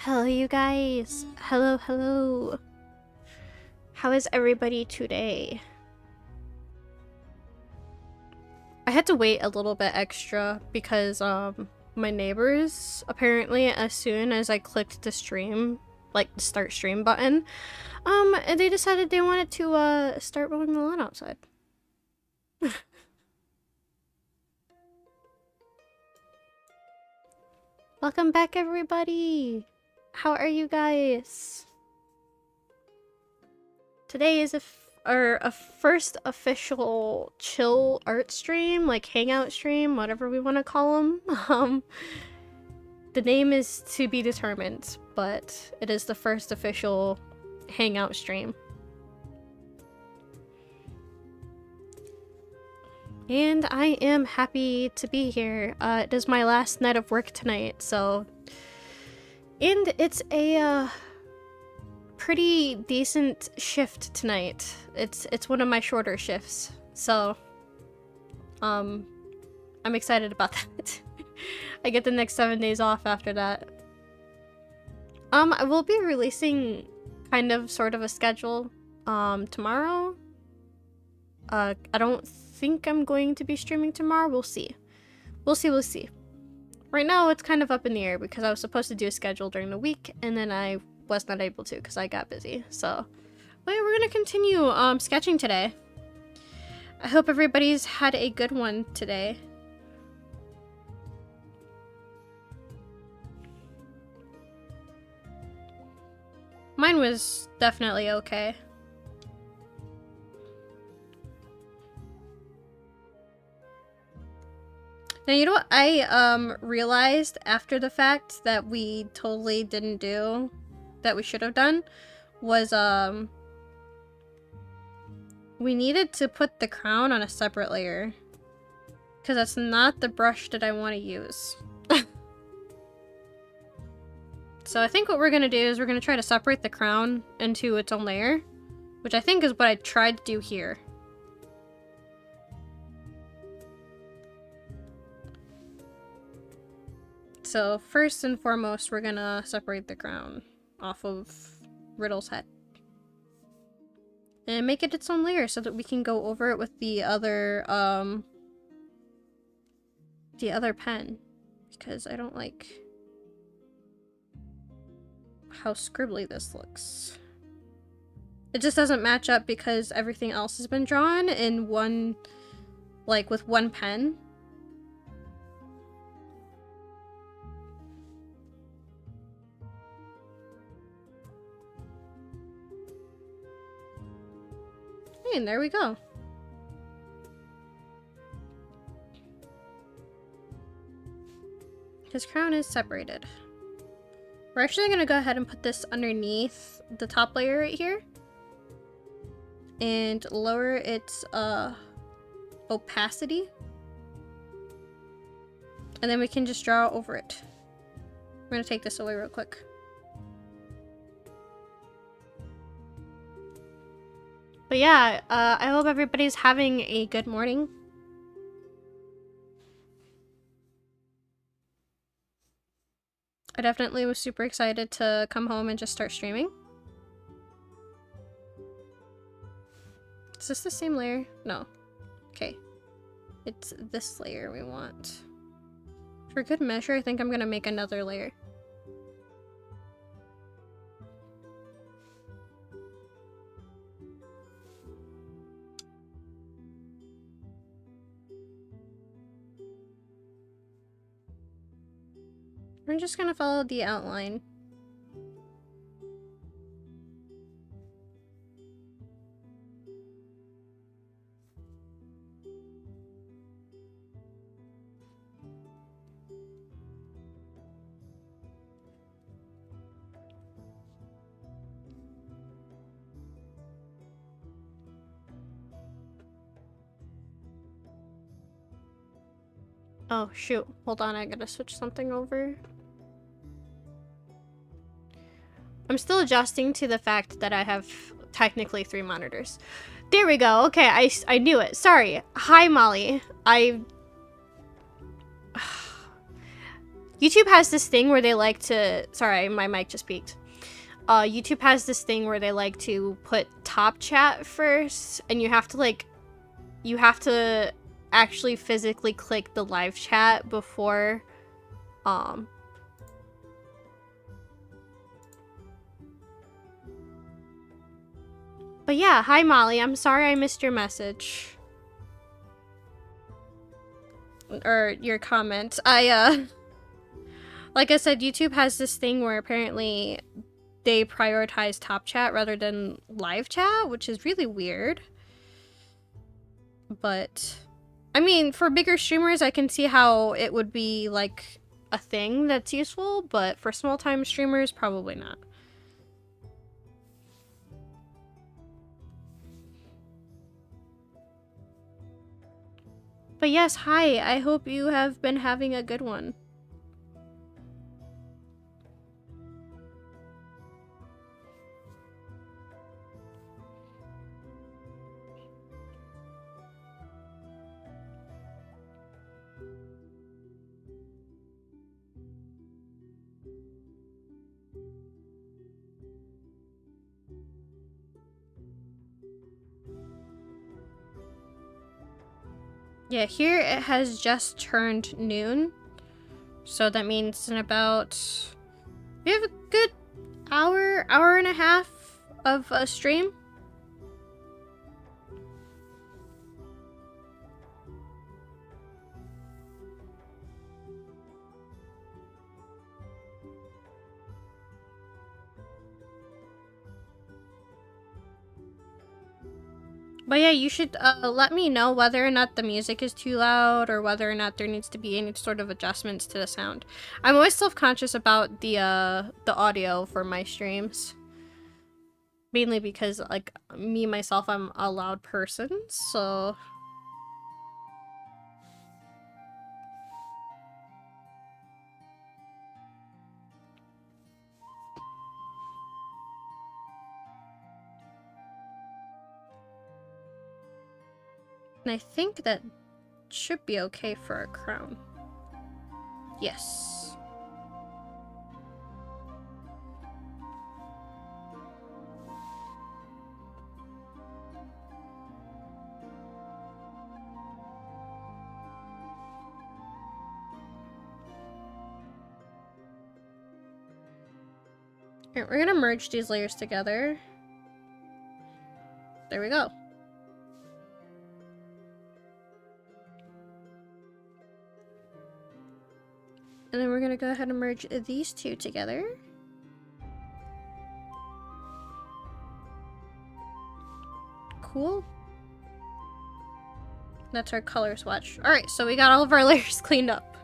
Hello, you guys. Hello, hello. How is everybody today? I had to wait a little bit extra because my neighbors, apparently, as soon as I clicked the stream, like the start stream button, and they decided they wanted to start mowing the lawn outside. Welcome back, everybody. How are you guys? Today is a first official chill art stream, like hangout stream, whatever we want to call them. The name is to be determined, but it is the first official hangout stream. And I am happy to be here. It is my last night of work tonight, so... And it's a, pretty decent shift tonight. It's one of my shorter shifts, so... I'm excited about that. I get the next 7 days off after that. I will be releasing kind of sort of a schedule, tomorrow. I don't think I'm going to be streaming tomorrow. We'll see. We'll see. Right now, it's kind of up in the air because I was supposed to do a schedule during the week, and then I was not able to because I got busy. So, but yeah, we're gonna continue sketching today. I hope everybody's had a good one today. Mine was definitely okay. Now, you know what I realized after the fact that we totally didn't do, that we should have done, was we needed to put the crown on a separate layer. Because that's not the brush that I want to use. So I think what we're going to do is we're going to try to separate the crown into its own layer. Which I think is what I tried to do here. So first and foremost, we're going to separate the crown off of Riddle's head. And make it its own layer so that we can go over it with the other pen. Because I don't like how scribbly this looks. It just doesn't match up because everything else has been drawn in one, like with one pen. Hey, and there we go. His crown is separated. We're actually going to go ahead and put this underneath the top layer right here. And lower its opacity. And then we can just draw over it. I'm going to take this away real quick. But yeah, I hope everybody's having a good morning. I definitely was super excited to come home and just start streaming. Is this the same layer? No. Okay. It's this layer we want. For good measure, I think I'm gonna make another layer. I'm just gonna follow the outline. Oh shoot, hold on, I gotta switch something over. I'm still adjusting to the fact that I have technically 3 monitors. There we go. Okay, I knew it. You YouTube has this thing where they like to, sorry, my mic just peaked. YouTube has this thing where they like to put top chat first, and you have to actually physically click the live chat before, But yeah, hi Molly, I'm sorry I missed your message. Or your comment. Like I said, YouTube has this thing where apparently they prioritize top chat rather than live chat, which is really weird. But, I mean, for bigger streamers, I can see how it would be, like, a thing that's useful, but for small-time streamers, probably not. But yes, hi, I hope you have been having a good one. Yeah, here it has just turned noon. So that means in about... we have a good hour and a half of a stream. But yeah, you should let me know whether or not the music is too loud or whether or not there needs to be any sort of adjustments to the sound. I'm always self-conscious about the audio for my streams. Mainly because, like, me, myself, I'm a loud person, so... And I think that should be okay for a crown. Yes. Alright, we're gonna merge these layers together. There we go. And then we're gonna go ahead and merge these two together. Cool. That's our color swatch. Alright, so we got all of our layers cleaned up.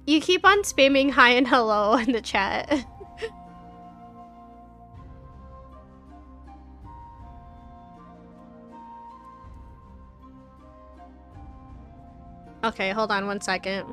You keep on spamming hi and hello in the chat. Okay, hold on one second.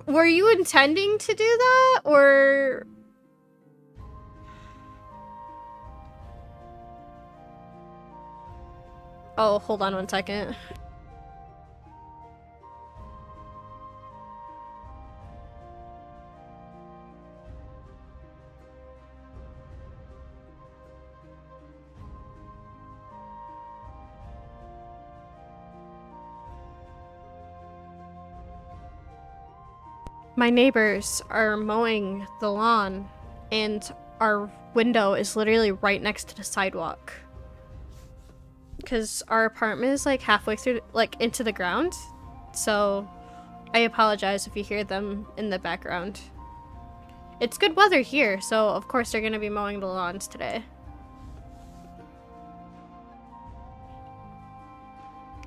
Were you intending to do that, or... Oh, hold on one second. My neighbors are mowing the lawn, and our window is literally right next to the sidewalk. Because our apartment is like halfway through, like into the ground. So I apologize if you hear them in the background. It's good weather here, so of course they're gonna be mowing the lawns today.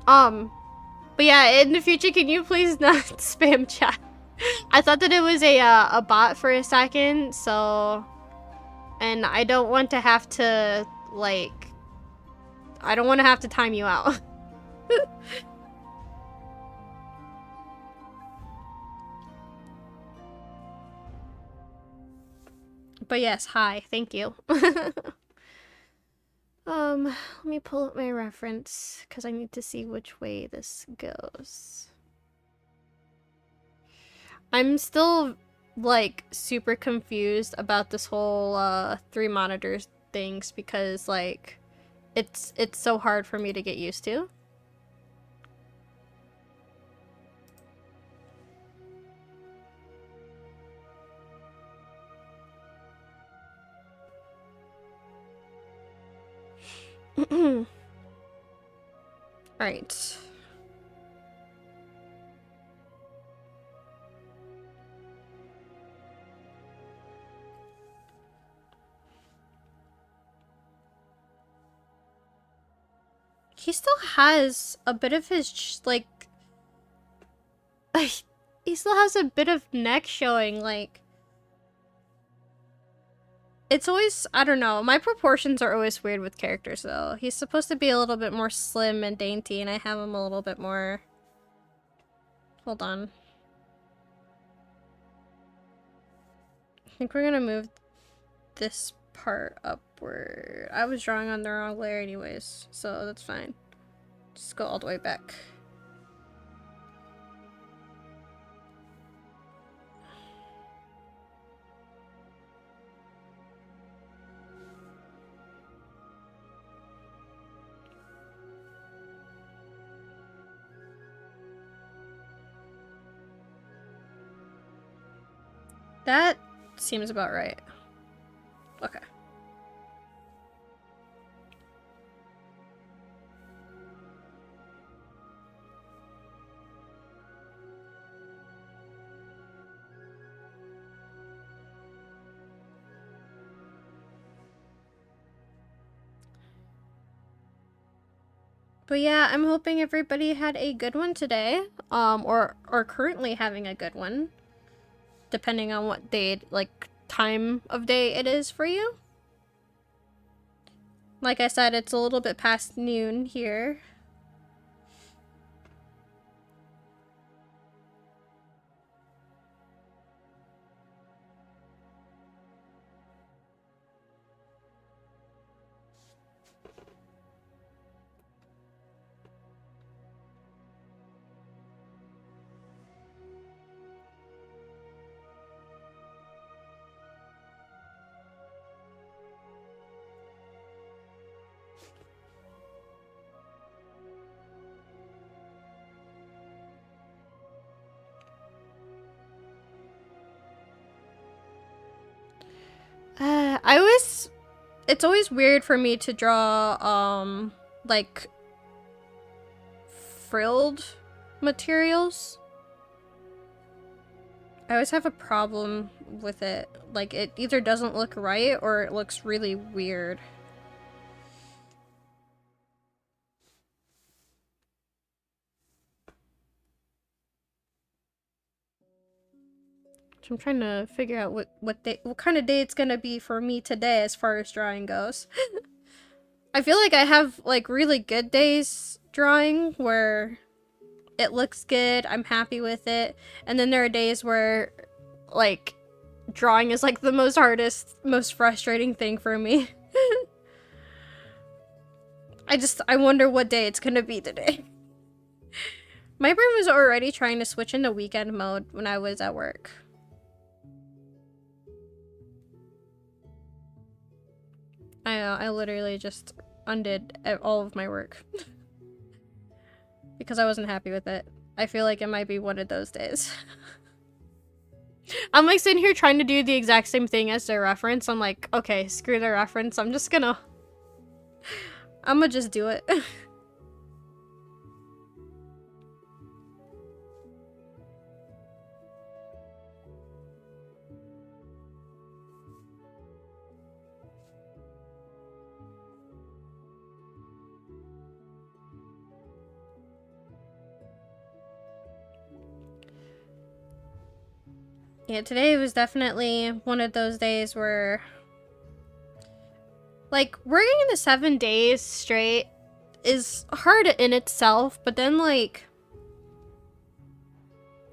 But yeah, in the future, can you please not spam chat? I thought that it was a bot for a second, so... And I don't want to have to, Like, I don't want to have to time you out. But yes, hi, thank you. Let me pull up my reference, because I need to see which way this goes. I'm still, like, super confused about this whole, 3 monitors things, because, like, it's so hard for me to get used to. Alright. He still has a bit of his, like... he still has a bit of neck showing, like... It's always, I don't know, my proportions are always weird with characters, though. He's supposed to be a little bit more slim and dainty, and I have him a little bit more... Hold on. I think we're gonna move this part upward. I was drawing on the wrong layer anyways, so that's fine. Just go all the way back. That seems about right. Okay. But yeah, I'm hoping everybody had a good one today, or currently having a good one, depending on what day, like, time of day it is for you. Like I said, it's a little bit past noon here. It's always weird for me to draw, like, frilled materials. I always have a problem with it. Like, it either doesn't look right or it looks really weird. So I'm trying to figure out what kind of day it's gonna be for me today as far as drawing goes. I feel like I have, like, really good days drawing where it looks good, I'm happy with it, and then there are days where, like, drawing is, like, the most frustrating thing for me. I wonder what day it's gonna be today. My brain was already trying to switch into weekend mode when I was at work. I know, I literally just undid all of my work. Because I wasn't happy with it. I feel like it might be one of those days. I'm like sitting here trying to do the exact same thing as their reference. I'm like, okay, screw their reference. I'm gonna just do it. Yeah, today was definitely one of those days where Like, working in the 7 days straight is hard in itself, but then, like,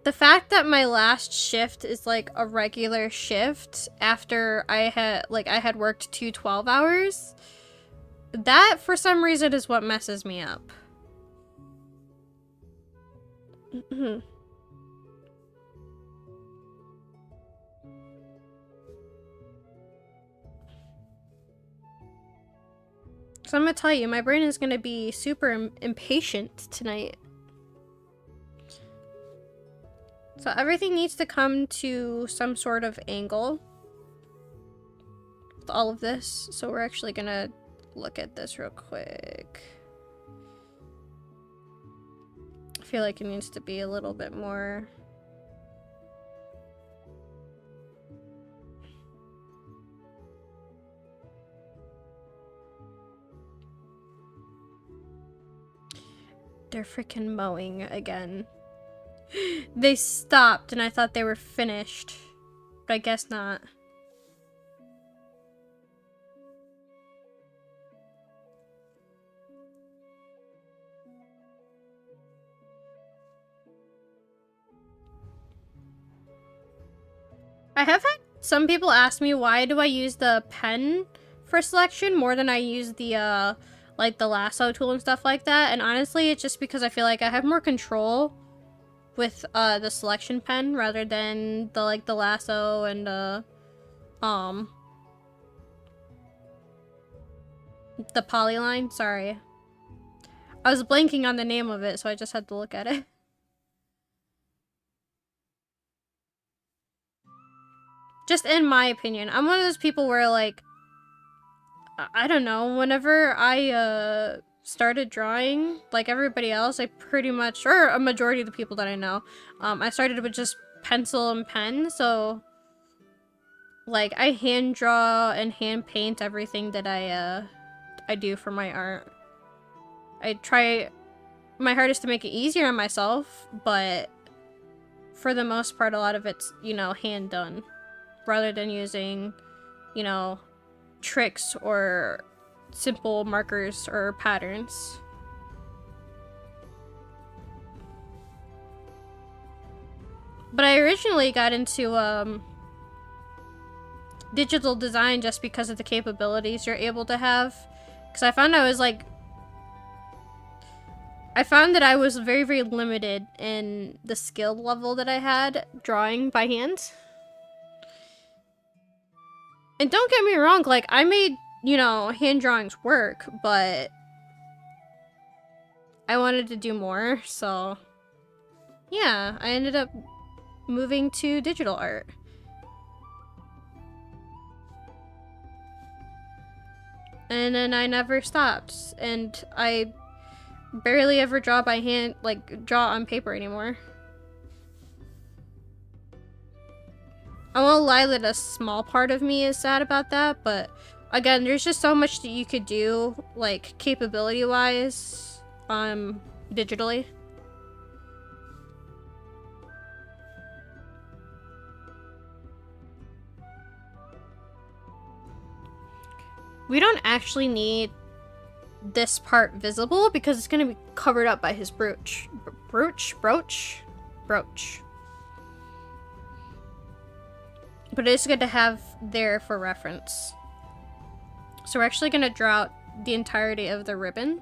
the fact that my last shift is, like, a regular shift after I had worked 2 12 hours, that, for some reason, is what messes me up. So I'm gonna tell you, my brain is gonna be super impatient tonight. So everything needs to come to some sort of angle with all of this. So we're actually gonna look at this real quick. I feel like it needs to be a little bit more. They're freaking mowing again. They stopped and I thought they were finished, but I guess not. I have had some people ask me why do I use the pen for selection more than I use the like the lasso tool and stuff like that, and honestly it's just because I feel like I have more control with the selection pen rather than the lasso and the polyline. Sorry, I was blanking on the name of it, so I just had to look at it. Just in my opinion, I'm one of those people where, like, I don't know, whenever I started drawing, like everybody else, I pretty much, or a majority of the people that I know, I started with just pencil and pen. So like I hand draw and hand paint everything that I do for my art. I try my hardest to make it easier on myself, but for the most part a lot of it's, you know, hand done rather than using, you know, tricks or simple markers or patterns. But I originally got into digital design just because of the capabilities you're able to have, because I found that I was very, very limited in the skill level that I had drawing by hand. And don't get me wrong, like, I made, you know, hand drawings work, but I wanted to do more, so yeah, I ended up moving to digital art. And then I never stopped, and I barely ever draw by hand, like, draw on paper anymore. I won't lie that a small part of me is sad about that, but again, there's just so much that you could do, like, capability-wise, digitally. We don't actually need this part visible because it's going to be covered up by his brooch. Brooch. But it is good to have there for reference. So we're actually going to draw out the entirety of the ribbon.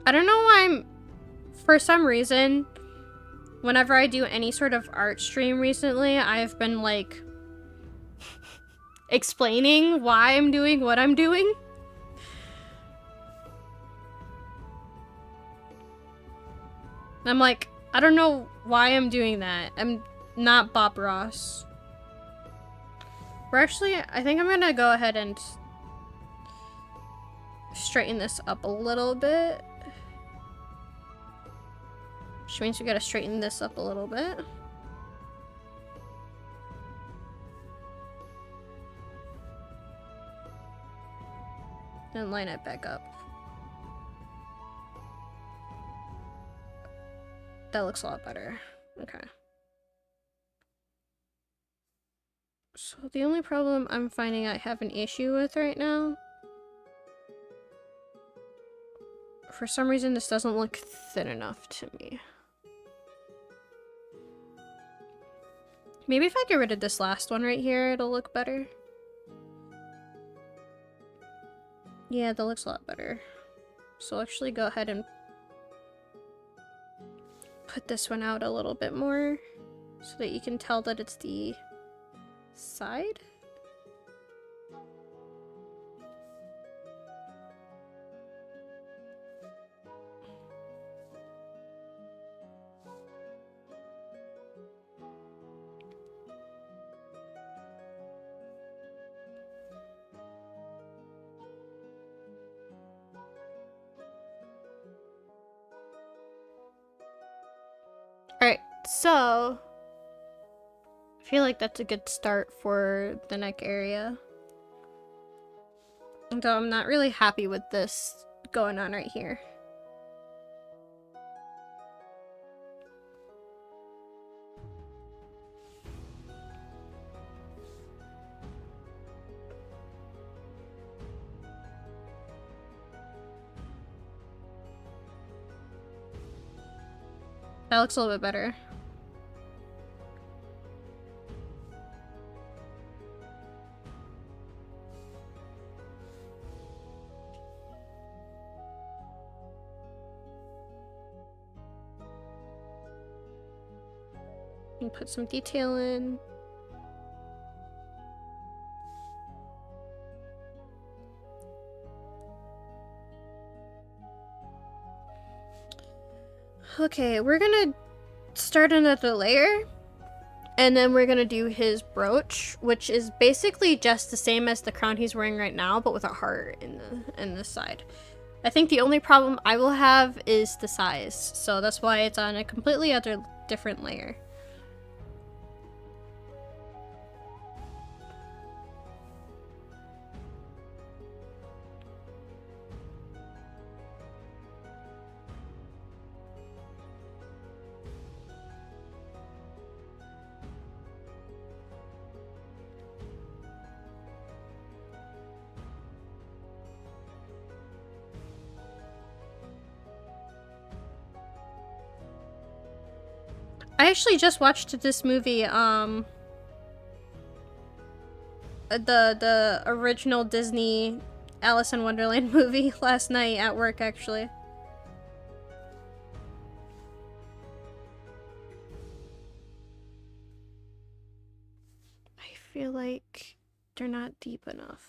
I don't know why for some reason, whenever I do any sort of art stream recently, I've been, like, explaining why I'm doing what I'm doing. I'm like, I don't know why I'm doing that. I'm not Bob Ross. I think I'm gonna go ahead and straighten this up a little bit. Which means we gotta straighten this up a little bit. And line it back up. That looks a lot better. Okay. So the only problem I'm finding I have an issue with right now, for some reason this doesn't look thin enough to me. Maybe if I get rid of this last one right here, it'll look better. Yeah, that looks a lot better. So I'll actually go ahead and put this one out a little bit more so that you can tell that it's the side. Alright, so I feel like that's a good start for the neck area. Though I'm not really happy with this going on right here. That looks a little bit better. And put some detail in. Okay, we're gonna start another layer, and then we're gonna do his brooch, which is basically just the same as the crown he's wearing right now, but with a heart in the side. I think the only problem I will have is the size, so that's why it's on a completely different layer. I actually just watched this movie, the original Disney Alice in Wonderland movie last night at work, actually. I feel like they're not deep enough.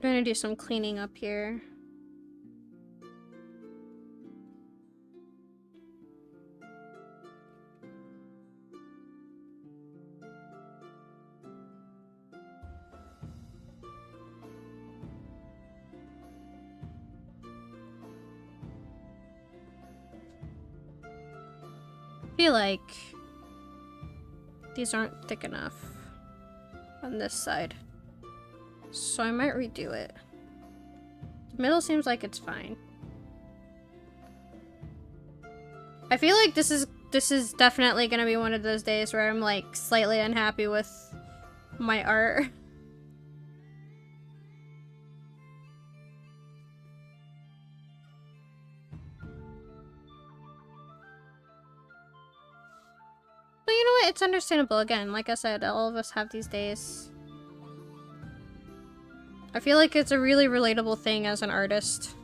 I'm gonna do some cleaning up here. I feel like these aren't thick enough on this side, so I might redo it. The middle seems like it's fine. I feel like this is definitely gonna be one of those days where I'm like slightly unhappy with my art. it's understandable. Again, like I said, all of us have these days. I feel like it's a really relatable thing as an artist.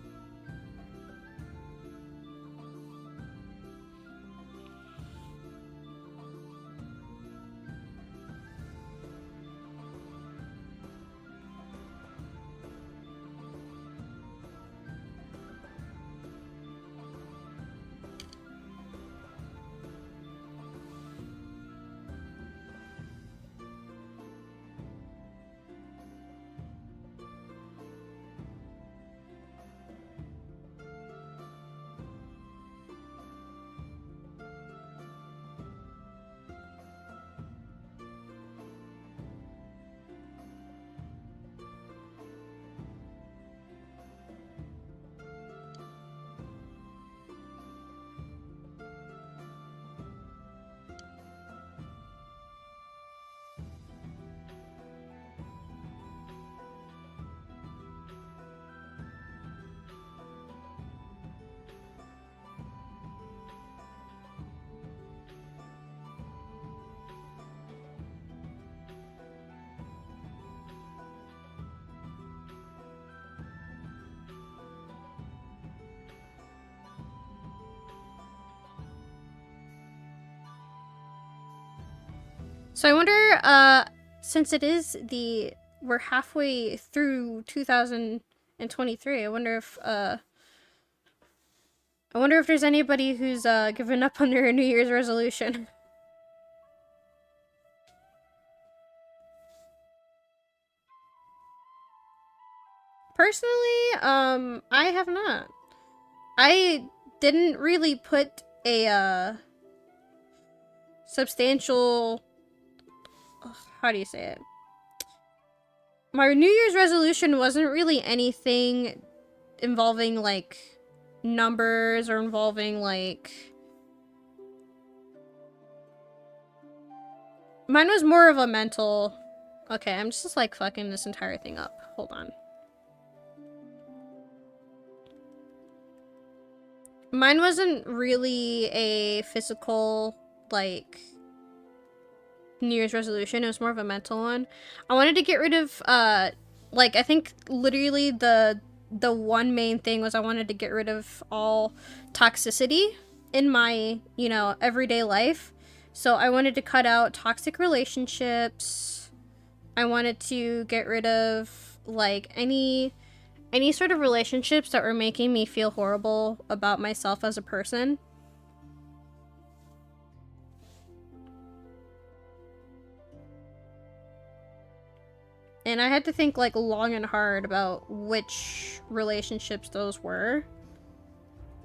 So I wonder, since it is we're halfway through 2023, I wonder if there's anybody who's given up on their New Year's resolution. Personally, I have not. I didn't really put a substantial, how do you say it? My New Year's resolution wasn't really anything involving like numbers or involving like, mine was more of a mental, okay, I'm just like fucking this entire thing up. Hold on. Mine wasn't really a physical, like, New Year's resolution. It was more of a mental one. I wanted to get rid of, like, I think literally the one main thing was I wanted to get rid of all toxicity in my, you know, everyday life. So I wanted to cut out toxic relationships. I wanted to get rid of, like, any sort of relationships that were making me feel horrible about myself as a person. And I had to think like long and hard about which relationships those were.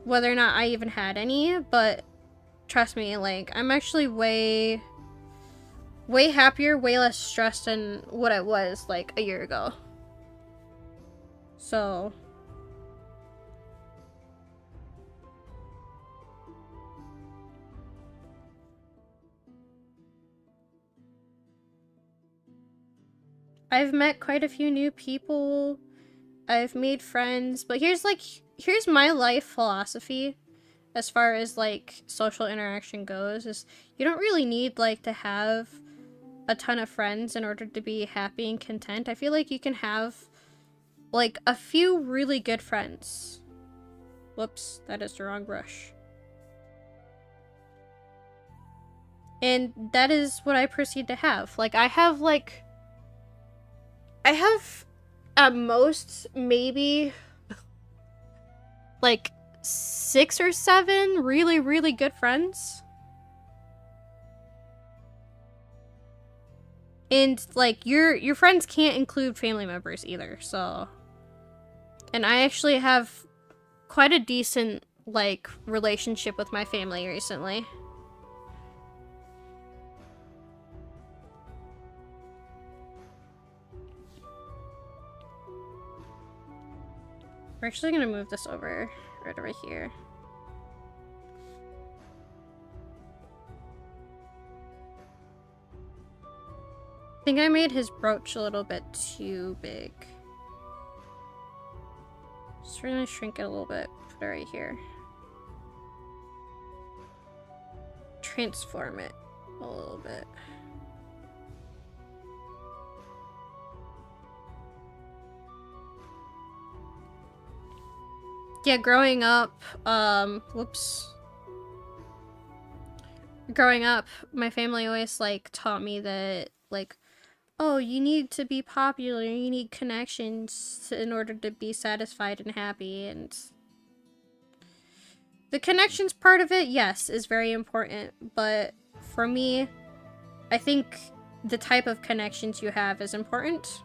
Whether or not I even had any, but trust me, like, I'm actually way happier, way less stressed than what I was like a year ago. So I've met quite a few new people. I've made friends, but here's my life philosophy as far as like social interaction goes, is you don't really need like to have a ton of friends in order to be happy and content. I feel like you can have like a few really good friends. Whoops, that is the wrong brush. And that is what I proceed to have. Like, I have at most maybe like 6 or 7 really, really good friends. And like your friends can't include family members either, so. And I actually have quite a decent like relationship with my family recently. We're actually gonna move this over right over here. I think I made his brooch a little bit too big. Just gonna shrink it a little bit. Put it right here. Transform it. a little bit. Yeah, growing up, growing up, my family always, like, taught me that, like, oh, you need to be popular, you need connections in order to be satisfied and happy, and the connections part of it, yes, is very important, but for me, I think the type of connections you have is important,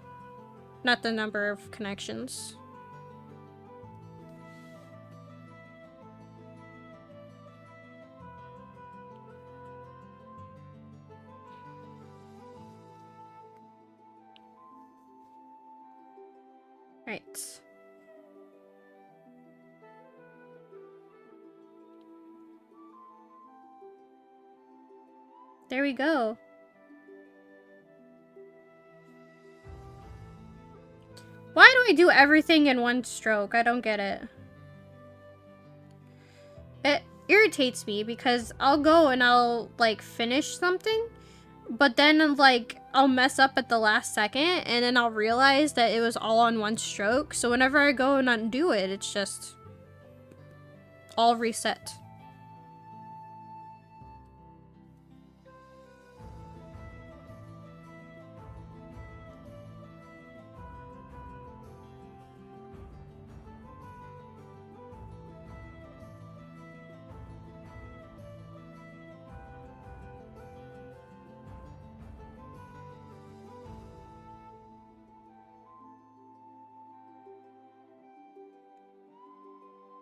not the number of connections. Right. There we go. Why do I do everything in one stroke? I don't get it. It irritates me because I'll go and I'll, like, finish something, but then, like, I'll mess up at the last second, and then I'll realize that it was all on one stroke, so whenever I go and undo it, it's just all reset.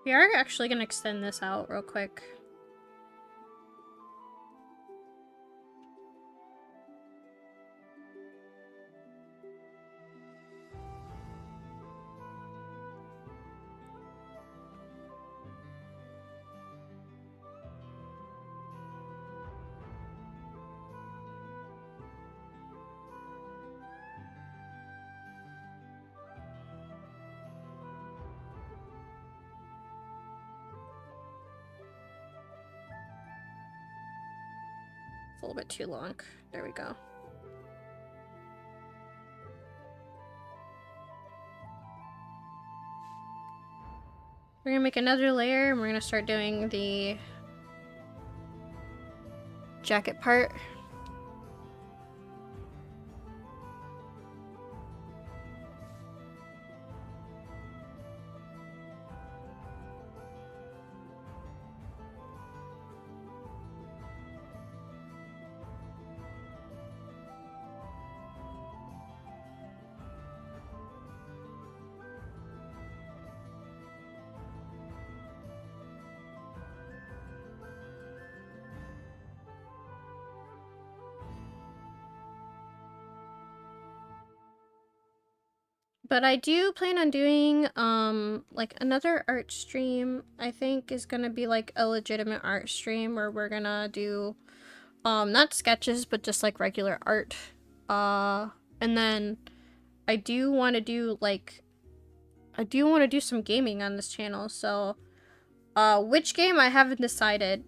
We are actually gonna extend this out real quick. It's a little bit too long. There we go. We're gonna make another layer, and we're gonna start doing the jacket part. But I do plan on doing, like, another art stream. I think is gonna be, like, a legitimate art stream where we're gonna do, not sketches, but just, like, regular art. And then I do want to do, like, some gaming on this channel, so, which game I haven't decided.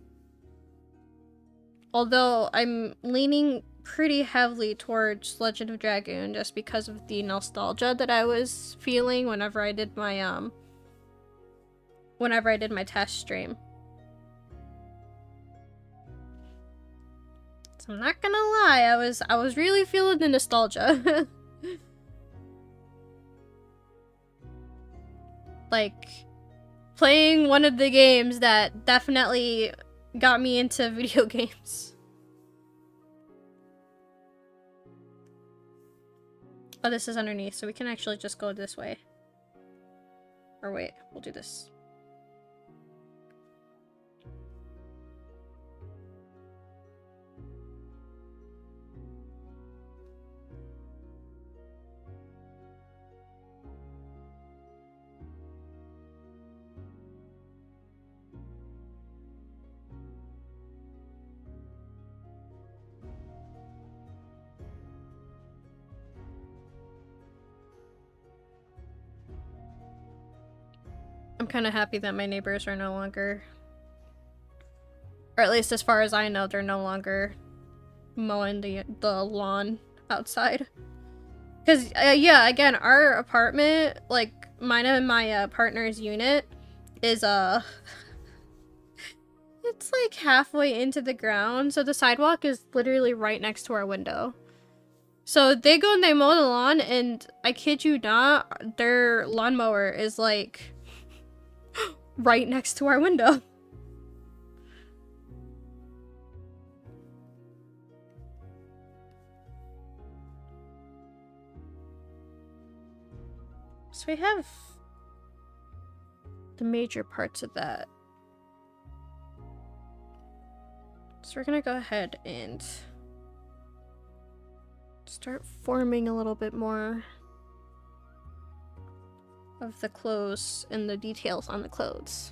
Although I'm leaning pretty heavily towards Legend of Dragoon just because of the nostalgia that I was feeling whenever I did my test stream. So I'm not gonna lie, I was really feeling the nostalgia. Like, playing one of the games that definitely got me into video games. Oh, this is underneath, so we can actually just go this way. Or wait, we'll do this. I'm kind of happy that my neighbors are no longer, or at least as far as I know, they're no longer mowing the lawn outside. Because, yeah, again, our apartment, like, mine and my partner's unit is, it's like halfway into the ground, so the sidewalk is literally right next to our window. So they go and they mow the lawn, and I kid you not, their lawnmower is like right next to our window. So we have the major parts of that. So we're gonna go ahead and start forming a little bit more of the clothes and the details on the clothes.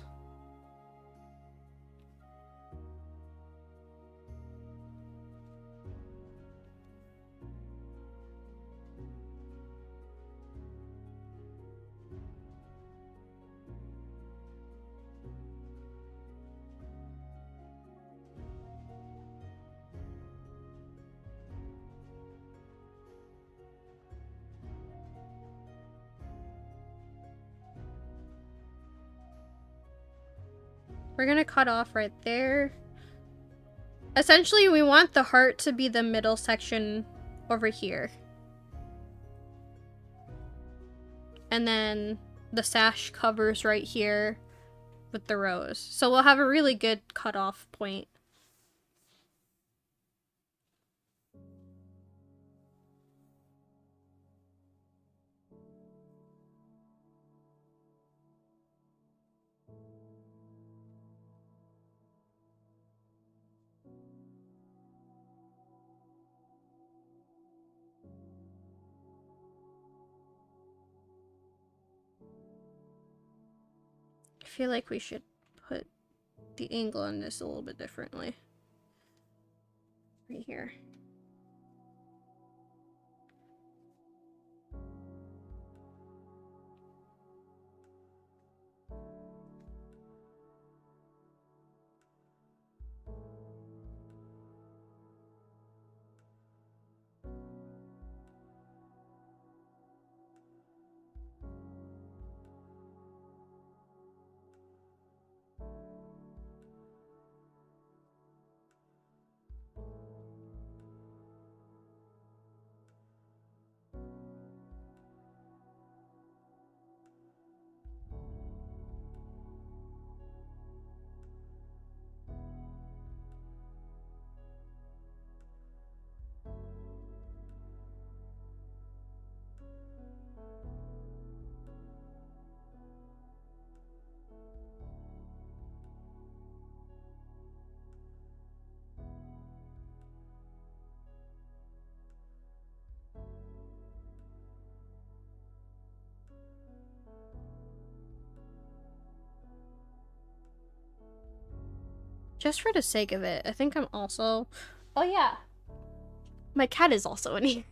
We're gonna cut off right there. Essentially, we want the heart to be the middle section over here. And then the sash covers right here with the rose. So we'll have a really good cutoff point. I feel like we should put the angle on this a little bit differently. Right here. Just for the sake of it, I think I'm also... Oh yeah! My cat is also in here.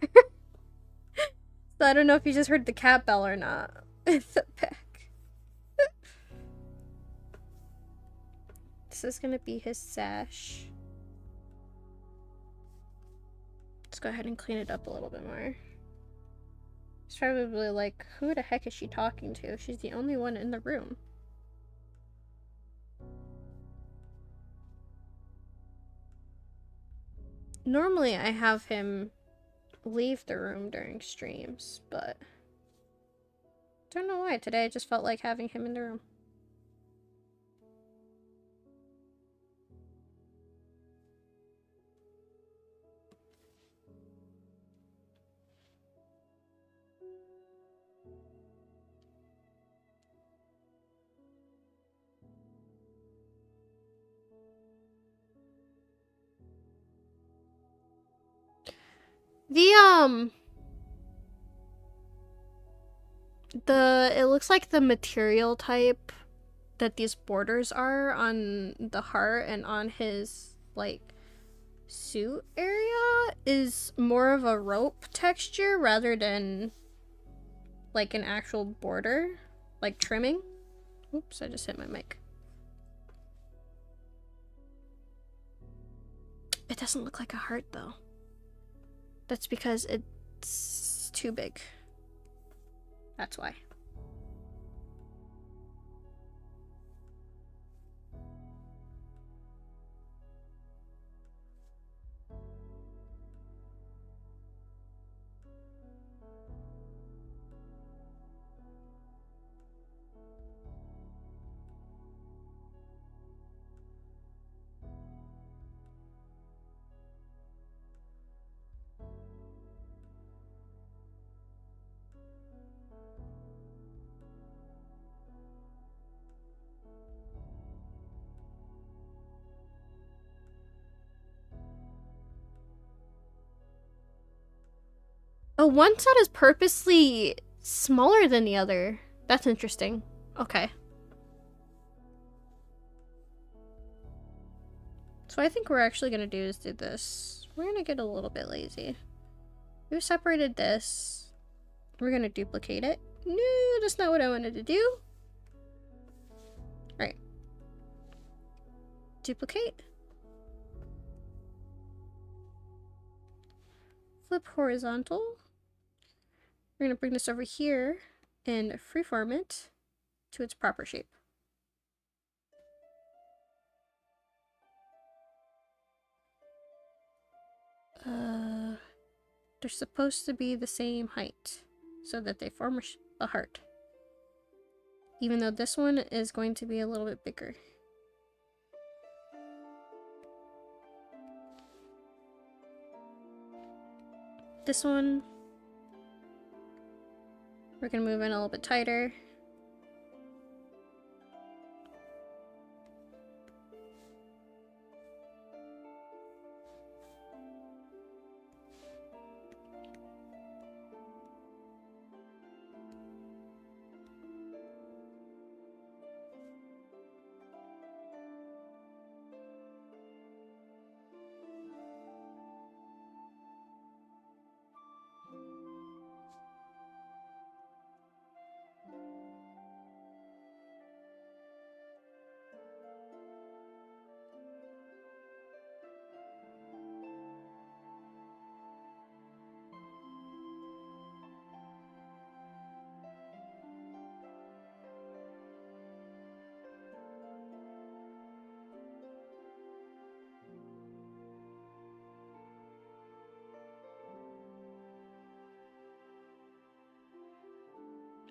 So I don't know if you just heard the cat bell or not. It's the back. This is gonna be his sash. Let's go ahead and clean it up a little bit more. He's probably like, who the heck is she talking to? She's the only one in the room. Normally I have him leave the room during streams, but don't know why. Today I just felt like having him in the room. It looks like the material type that these borders are on the heart and on his, like, suit area is more of a rope texture rather than, like, an actual border, like trimming. Oops, I just hit my mic. It doesn't look like a heart, though. That's because it's too big. That's why. Oh, one side is purposely smaller than the other. That's interesting. Okay. So I think we're actually gonna do is do this. We're gonna get a little bit lazy. We've separated this. We're gonna duplicate it. No, that's not what I wanted to do. Right. Duplicate. Flip horizontal. We're gonna bring this over here and freeform it to its proper shape. They're supposed to be the same height so that they form a heart. Even though this one is going to be a little bit bigger. This one, we're gonna move in a little bit tighter.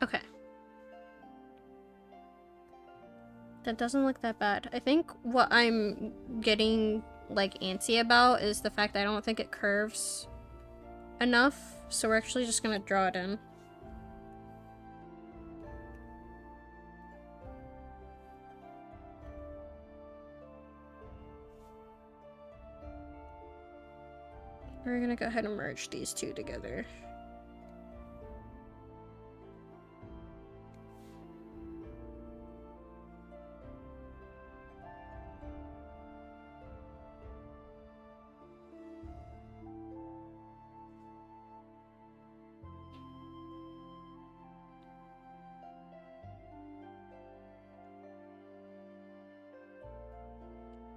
Okay. That doesn't look that bad. I think what I'm getting, like, antsy about is the fact that I don't think it curves enough. So we're actually just gonna draw it in. We're gonna go ahead and merge these two together.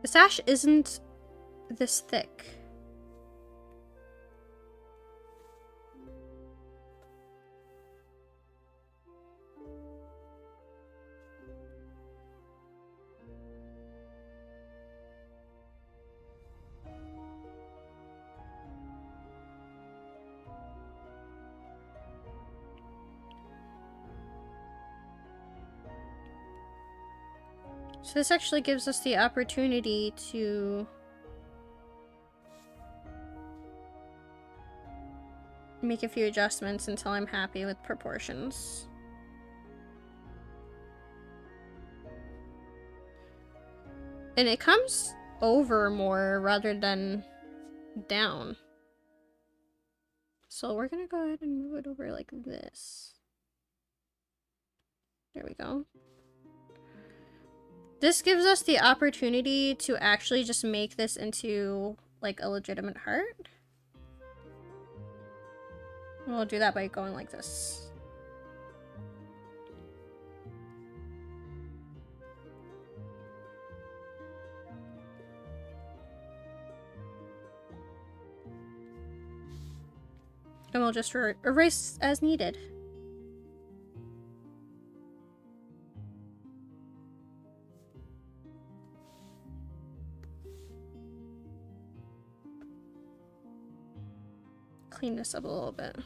The sash isn't this thick. So this actually gives us the opportunity to make a few adjustments until I'm happy with proportions. And it comes over more rather than down. So we're gonna go ahead and move it over like this. There we go. This gives us the opportunity to actually just make this into, like, a legitimate heart. We'll do that by going like this. And we'll just erase as needed. Clean this up a little bit.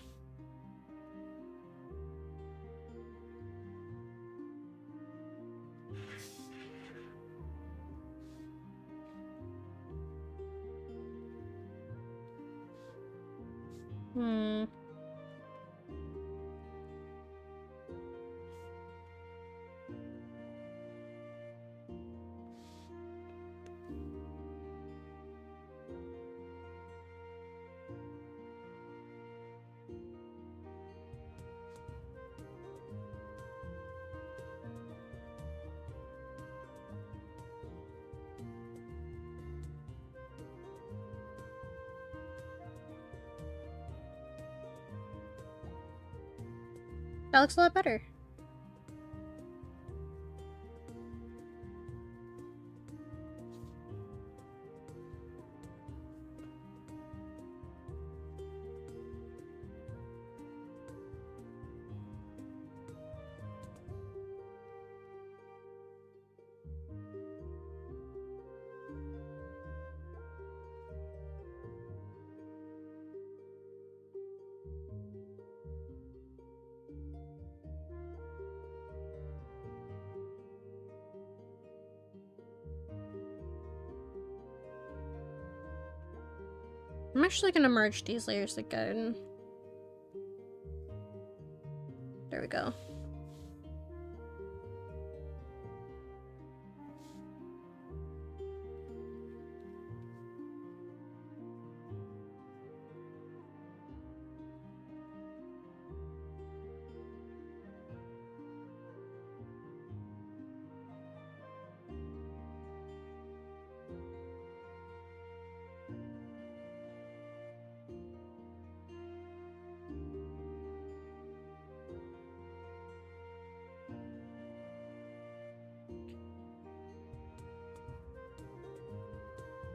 That looks a lot better. I'm actually gonna merge these layers again. There we go.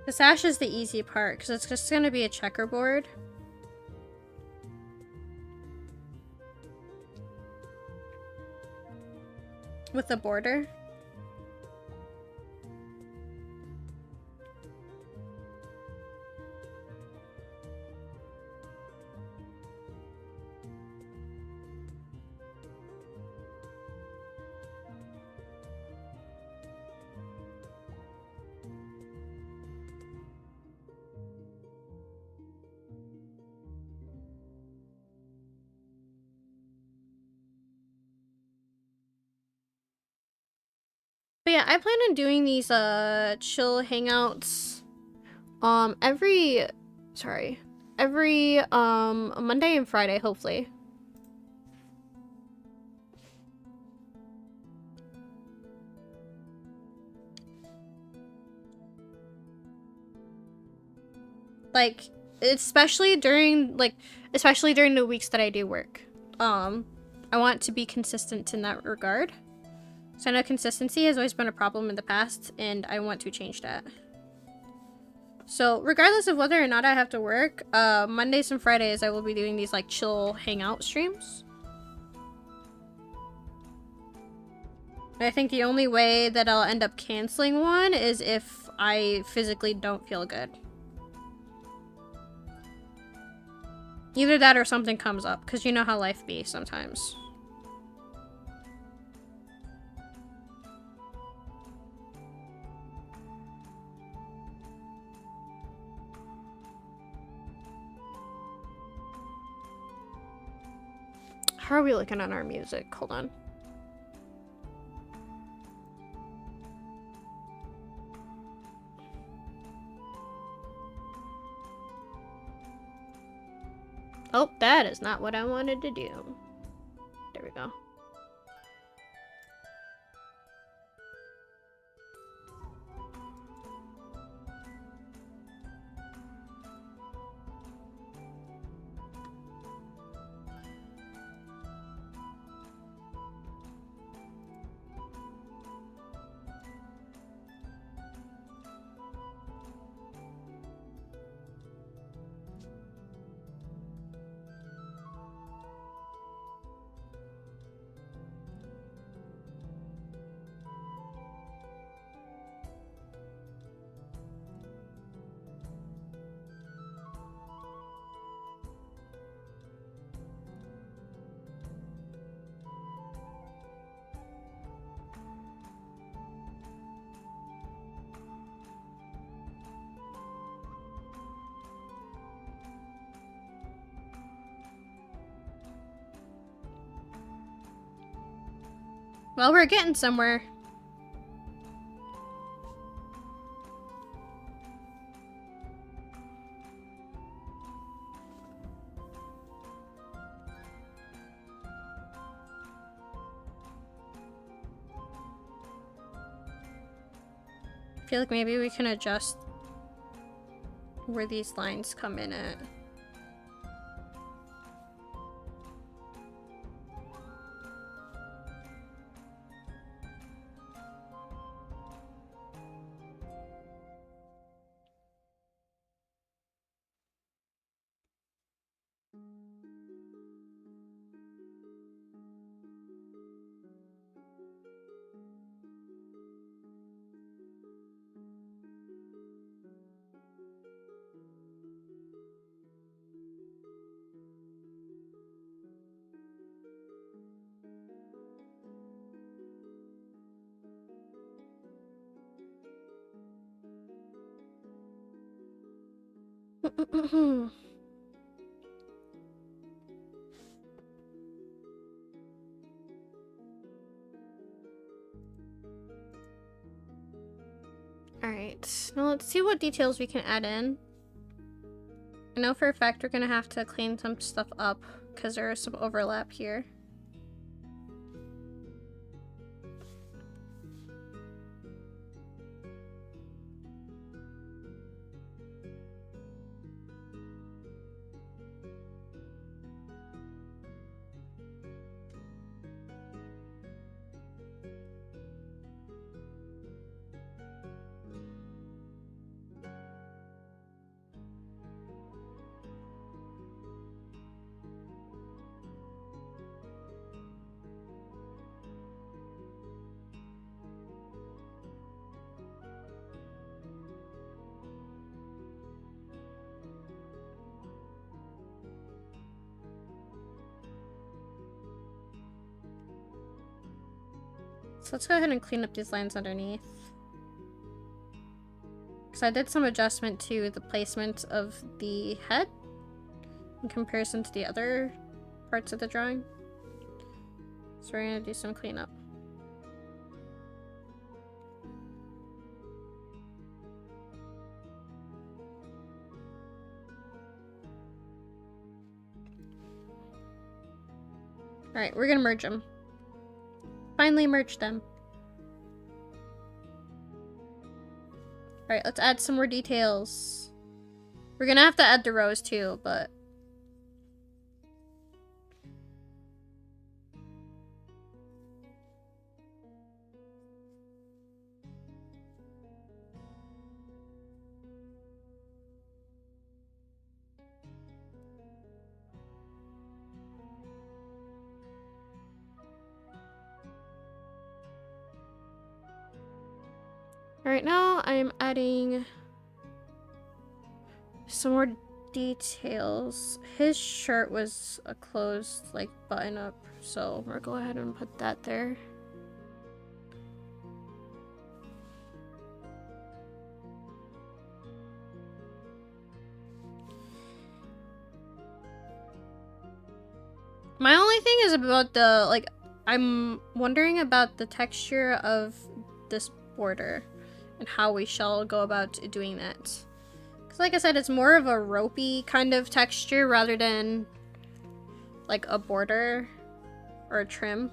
The sash is the easy part because it's just going to be a checkerboard. With a border. But yeah, I plan on doing these chill hangouts every Monday and Friday, hopefully. Like especially during the weeks that I do work. I want to be consistent in that regard. So I know consistency has always been a problem in the past, and I want to change that. So regardless of whether or not I have to work, Mondays and Fridays I will be doing these like chill hangout streams. And I think the only way that I'll end up canceling one is if I physically don't feel good. Either that or something comes up, because you know how life be sometimes. How are we looking on our music? Hold on. Oh, that is not what I wanted to do. There we go. Well, we're getting somewhere. I feel like maybe we can adjust where these lines come in at. Alright, now let's see what details we can add in. I know for a fact we're gonna have to clean some stuff up because there is some overlap here. So let's go ahead and clean up these lines underneath. Because I did some adjustment to the placement of the head in comparison to the other parts of the drawing. So we're gonna do some cleanup. Alright, we're gonna merge them. Finally merge them. Alright, let's add some more details. We're gonna have to add the rows too, but... Alright, now I'm adding some more details. His shirt was a closed, like, button up, so we'll go ahead and put that there. My only thing is about the, like, I'm wondering about the texture of this border and how we shall go about doing that. Because like I said, it's more of a ropey kind of texture rather than like a border or a trim.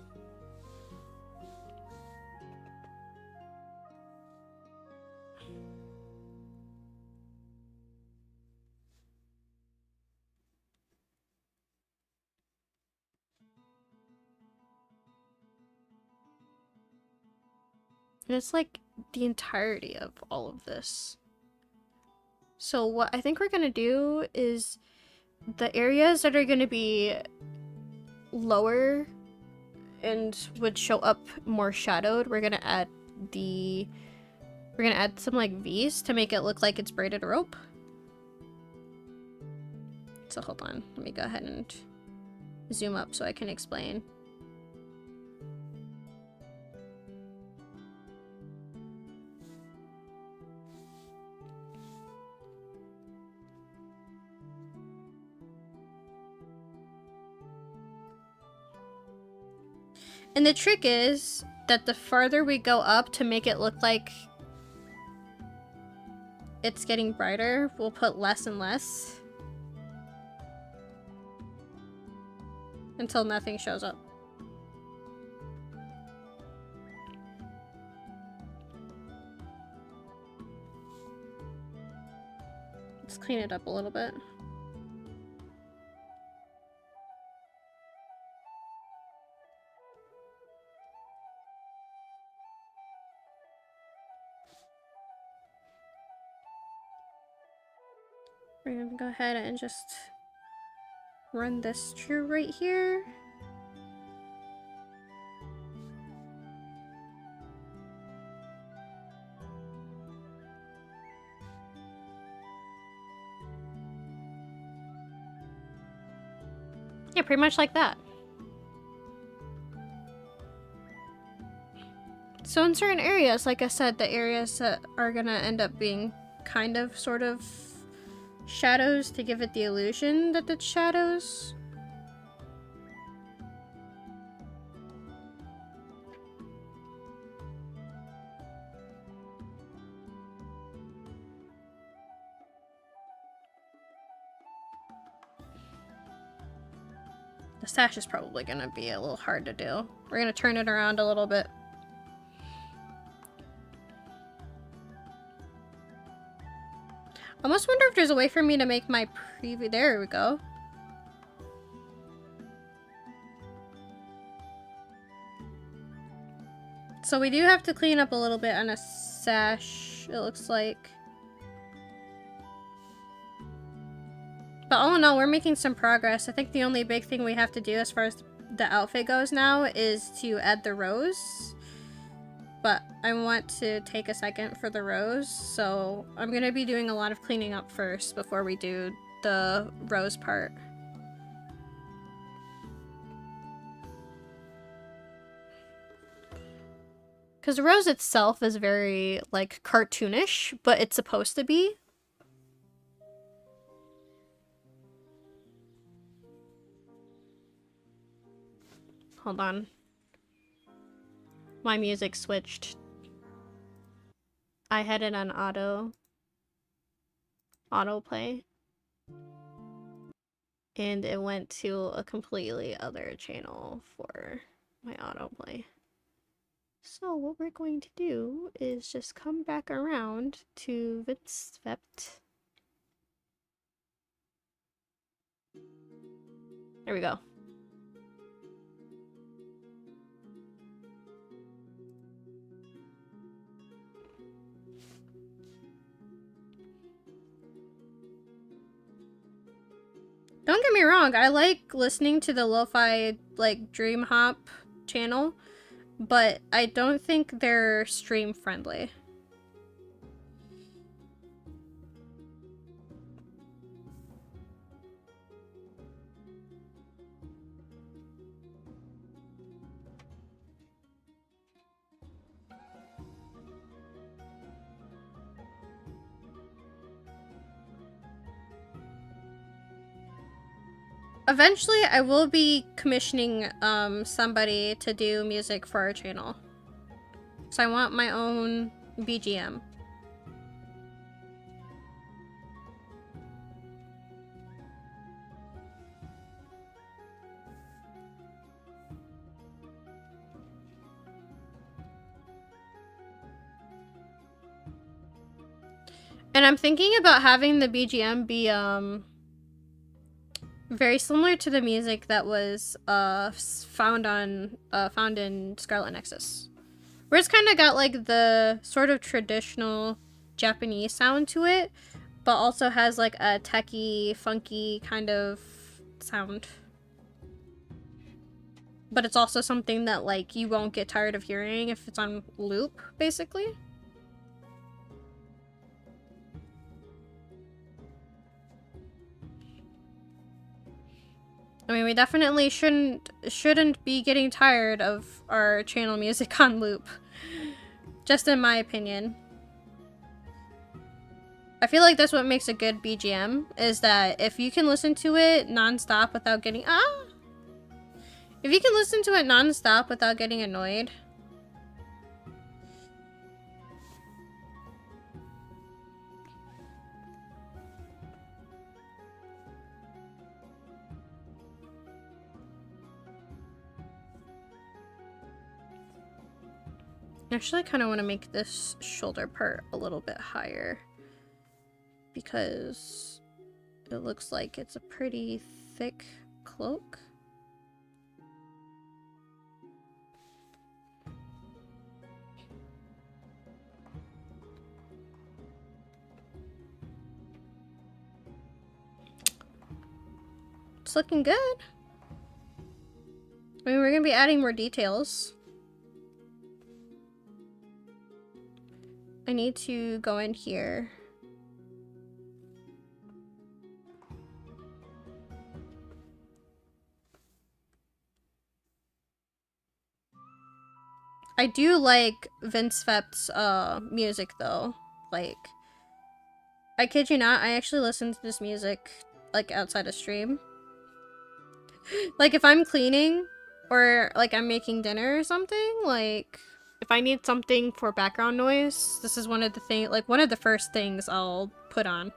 And it's like the entirety of all of this. So what I think we're gonna do is the areas that are gonna be lower and would show up more shadowed, we're gonna add some like V's to make it look like it's braided rope. So hold on, let me go ahead and zoom up so I can explain. And the trick is, that the farther we go up to make it look like it's getting brighter, we'll put less and less until nothing shows up. Let's clean it up a little bit. We're gonna go ahead and just run this through right here. Yeah, pretty much like that. So in certain areas, like I said, the areas that are gonna end up being kind of, sort of shadows to give it the illusion that it's shadows. The sash is probably gonna be a little hard to do. We're gonna turn it around a little bit. I almost wonder if there's a way for me to make my preview. There we go. So we do have to clean up a little bit on a sash, it looks like. But all in all, we're making some progress. I think the only big thing we have to do as far as the outfit goes now is to add the rose. But I want to take a second for the rose, so I'm going to be doing a lot of cleaning up first before we do the rose part. Because the rose itself is very, like, cartoonish, but it's supposed to be. Hold on. My music switched. I had it on autoplay. And it went to a completely other channel for my autoplay. So what we're going to do is just come back around to Vidsvept. There we go. Don't get me wrong, I like listening to the lo-fi, like, dream hop channel, but I don't think they're stream friendly. Eventually, I will be commissioning somebody to do music for our channel. So I want my own BGM. And I'm thinking about having the BGM be very similar to the music that was found in Scarlet Nexus, where it's kind of got like the sort of traditional Japanese sound to it, but also has like a techie, funky kind of sound. But it's also something that like you won't get tired of hearing if it's on loop, basically. I mean, we definitely shouldn't be getting tired of our channel music on loop. Just in my opinion. I feel like that's what makes a good BGM, is that if you can listen to it non-stop without getting... If you can listen to it non-stop without getting annoyed, Actually, I kind of want to make this shoulder part a little bit higher because it looks like it's a pretty thick cloak. It's looking good. I mean, we're gonna be adding more details. I need to go in here. I do like Vince Vep's music though. Like, I kid you not, I actually listen to this music like outside of stream. Like if I'm cleaning or like I'm making dinner or something, like if I need something for background noise, this is one of the first things I'll put on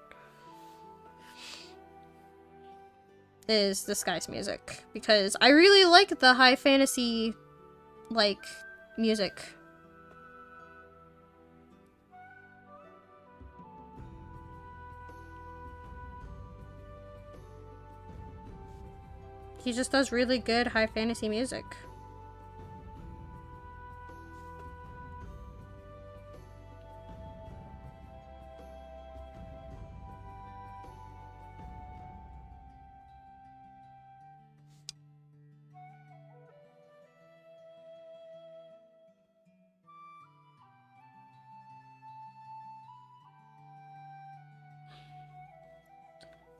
is this guy's music because I really like the high fantasy like music. He just does really good high fantasy music.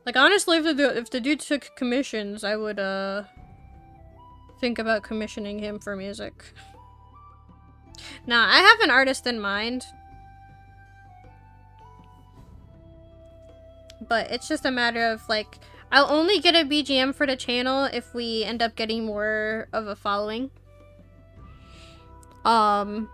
Like, honestly, if the dude took commissions, I would, think about commissioning him for music. Nah, I have an artist in mind. But it's just a matter of, like, I'll only get a BGM for the channel if we end up getting more of a following. Not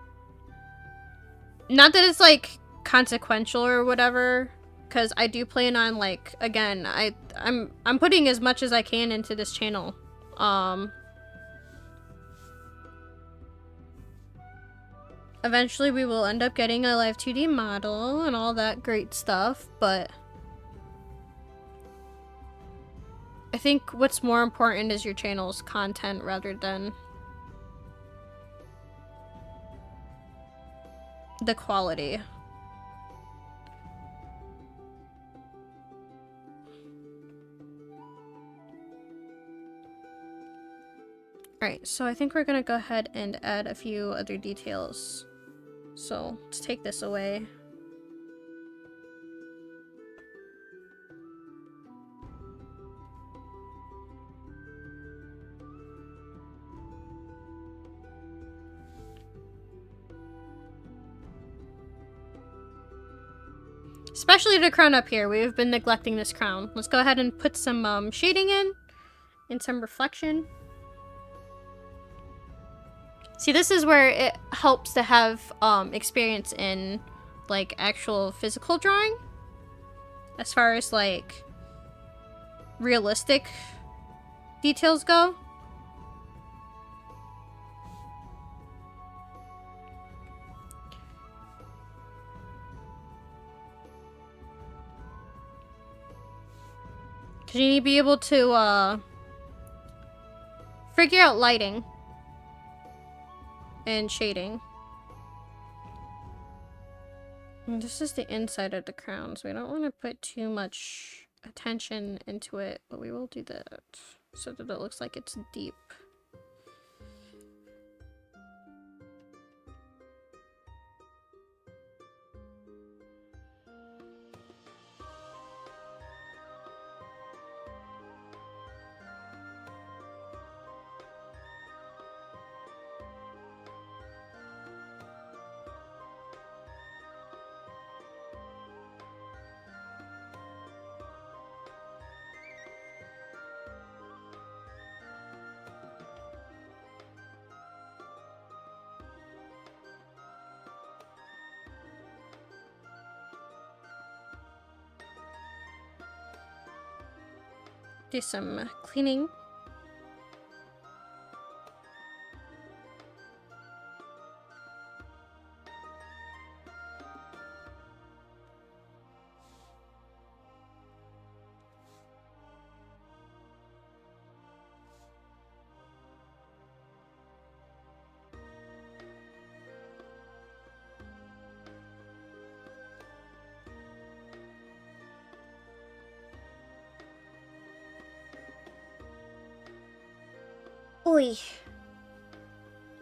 that it's, like, consequential or whatever. Because I do plan on, like, again, I'm putting as much as I can into this channel. Eventually we will end up getting a live 2D model and all that great stuff, but I think what's more important is your channel's content rather than the quality. Alright, so I think we're gonna go ahead and add a few other details. So let's take this away. Especially the crown up here. We've been neglecting this crown. Let's go ahead and put some shading in and some reflection. See, this is where it helps to have experience in like actual physical drawing. As far as like realistic details go. Because you need to be able to figure out lighting and shading. And this is the inside of the crown, so we don't want to put too much attention into it, but we will do that so that it looks like it's deep. Do some cleaning. Oi.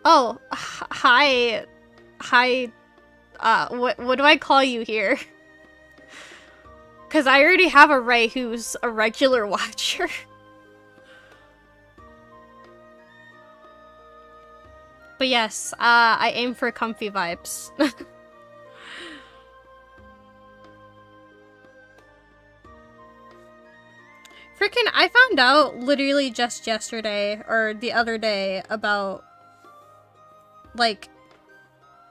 Oh, hi. Hi. What do I call you here? Because I already have a Ray who's a regular watcher. But yes, I aim for comfy vibes. Freaking, I found out literally just yesterday, or the other day, about, like,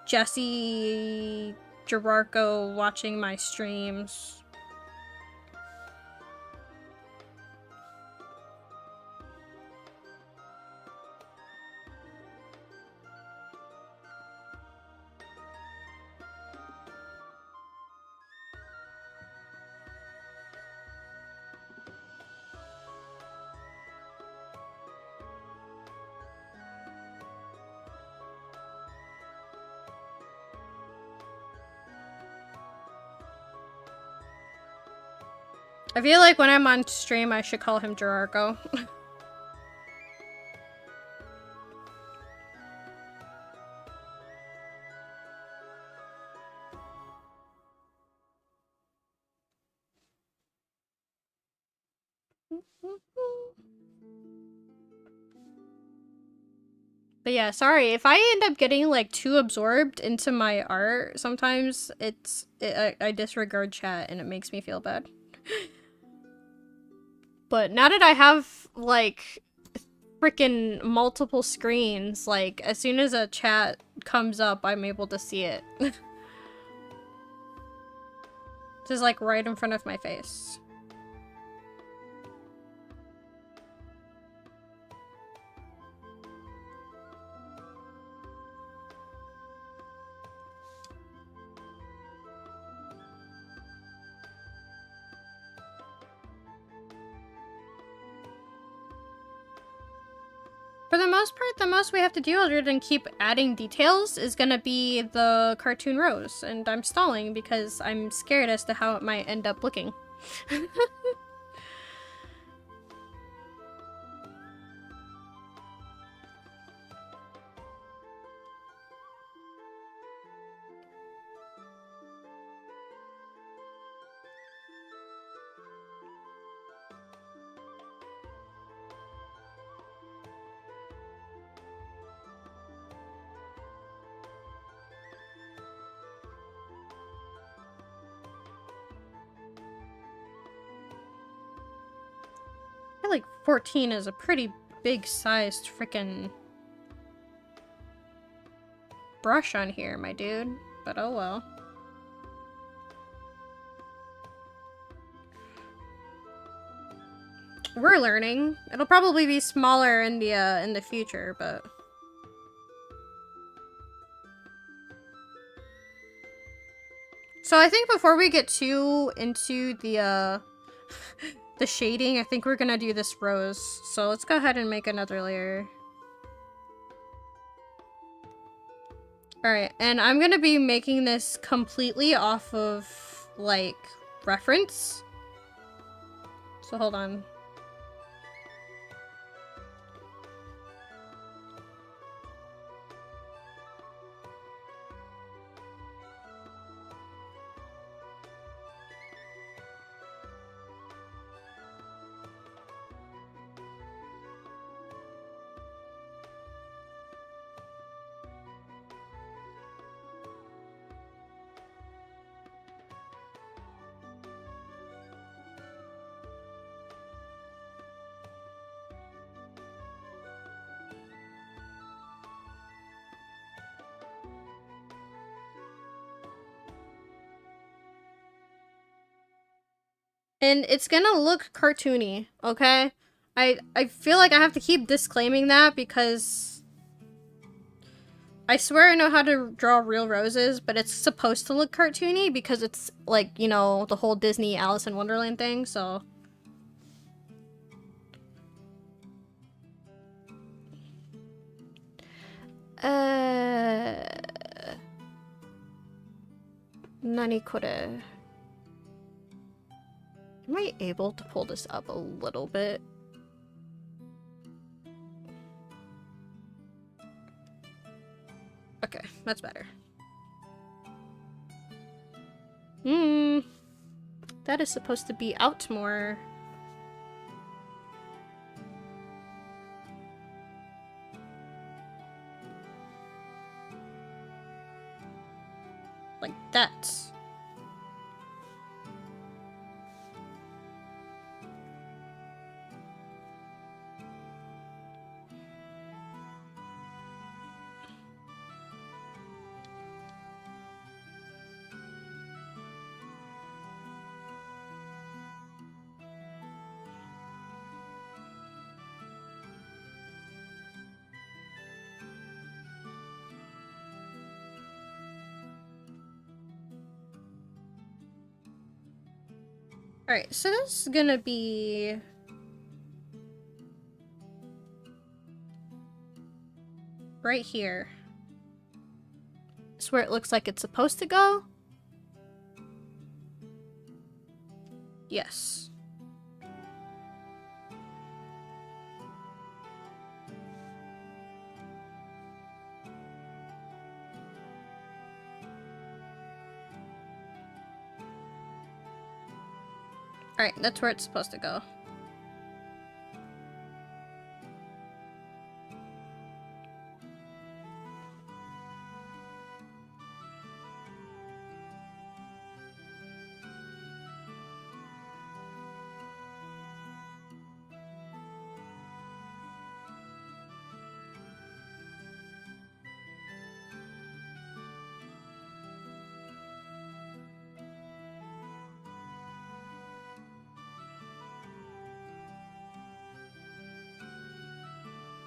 Jesse Gerarco watching my streams. I feel like when I'm on stream, I should call him Gerarco. But yeah, sorry, if I end up getting like too absorbed into my art, sometimes I disregard chat and it makes me feel bad. But now that I have like freaking multiple screens, like as soon as a chat comes up, I'm able to see it. This is like right in front of my face. For the most part, the most we have to do other than keep adding details is gonna be the cartoon rose, and I'm stalling because I'm scared as to how it might end up looking. I feel like 14 is a pretty big-sized frickin' brush on here, my dude. But oh well. We're learning. It'll probably be smaller in the future, but so I think before we get too into the the shading, I think we're gonna do this rose. So let's go ahead and make another layer. Alright, and I'm gonna be making this completely off of, like, reference. So hold on. And it's gonna look cartoony, okay? I feel like I have to keep disclaiming that because I swear I know how to draw real roses, but it's supposed to look cartoony because it's like, you know, the whole Disney Alice in Wonderland thing, so. Nani kore? Am I able to pull this up a little bit? That's better. That is supposed to be out more. Like that. Alright, so this is gonna be... right here. It's where it looks like it's supposed to go. Yes. Alright, that's where it's supposed to go.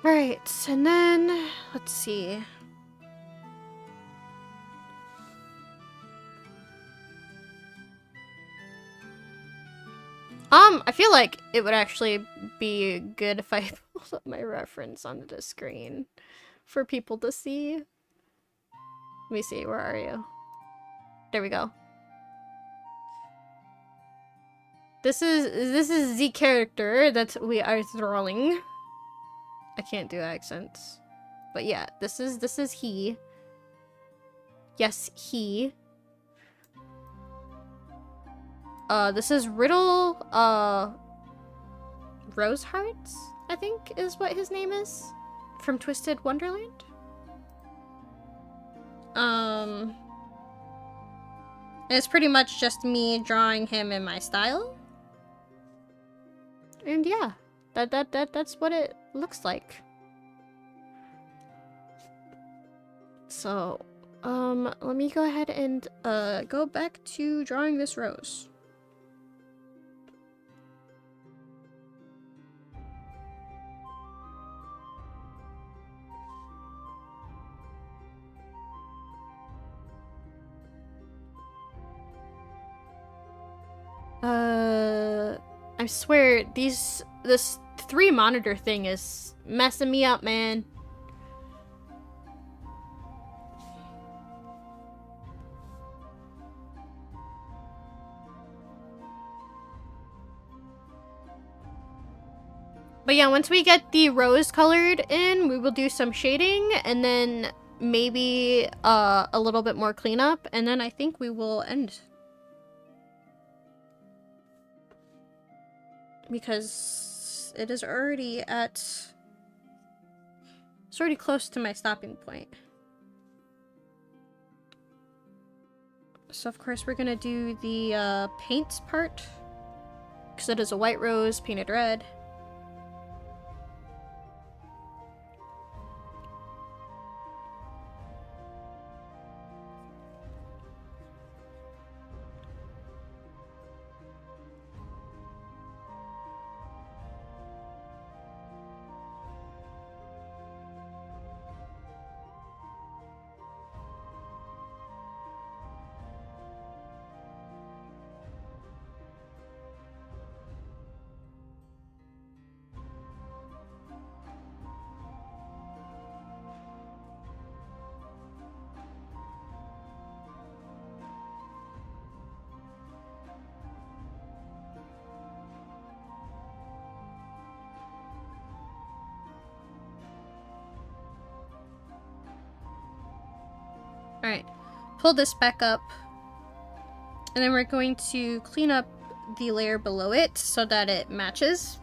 Alright, and then, let's see. I feel like it would actually be good if I pulled up my reference onto the screen for people to see. Let me see, where are you? There we go. This is the character that we are drawing. I can't do accents. But yeah, this is he. Yes, he. This is Riddle, Rosehearts, I think is what his name is. From Twisted Wonderland. And it's pretty much just me drawing him in my style. And yeah, that's what it looks like. So, let me go ahead and, go back to drawing this rose. I swear, this 3-monitor thing is messing me up, man. But yeah, once we get the rose colored in, we will do some shading, and then maybe a little bit more cleanup, and then I think we will end. Because it is already it's already close to my stopping point. So of course we're gonna do the paints part, because it is a white rose painted red. Alright, pull this back up. And then we're going to clean up the layer below it so that it matches.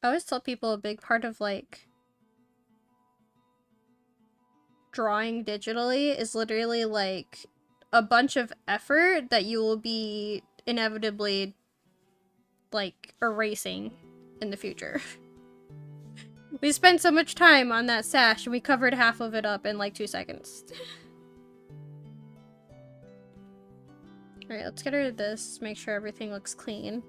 I always tell people a big part of, like, drawing digitally is literally, like, a bunch of effort that you will be inevitably, like, erasing in the future. We spent so much time on that sash and we covered half of it up in, like, 2 seconds. Alright, let's get rid of this, make sure everything looks clean.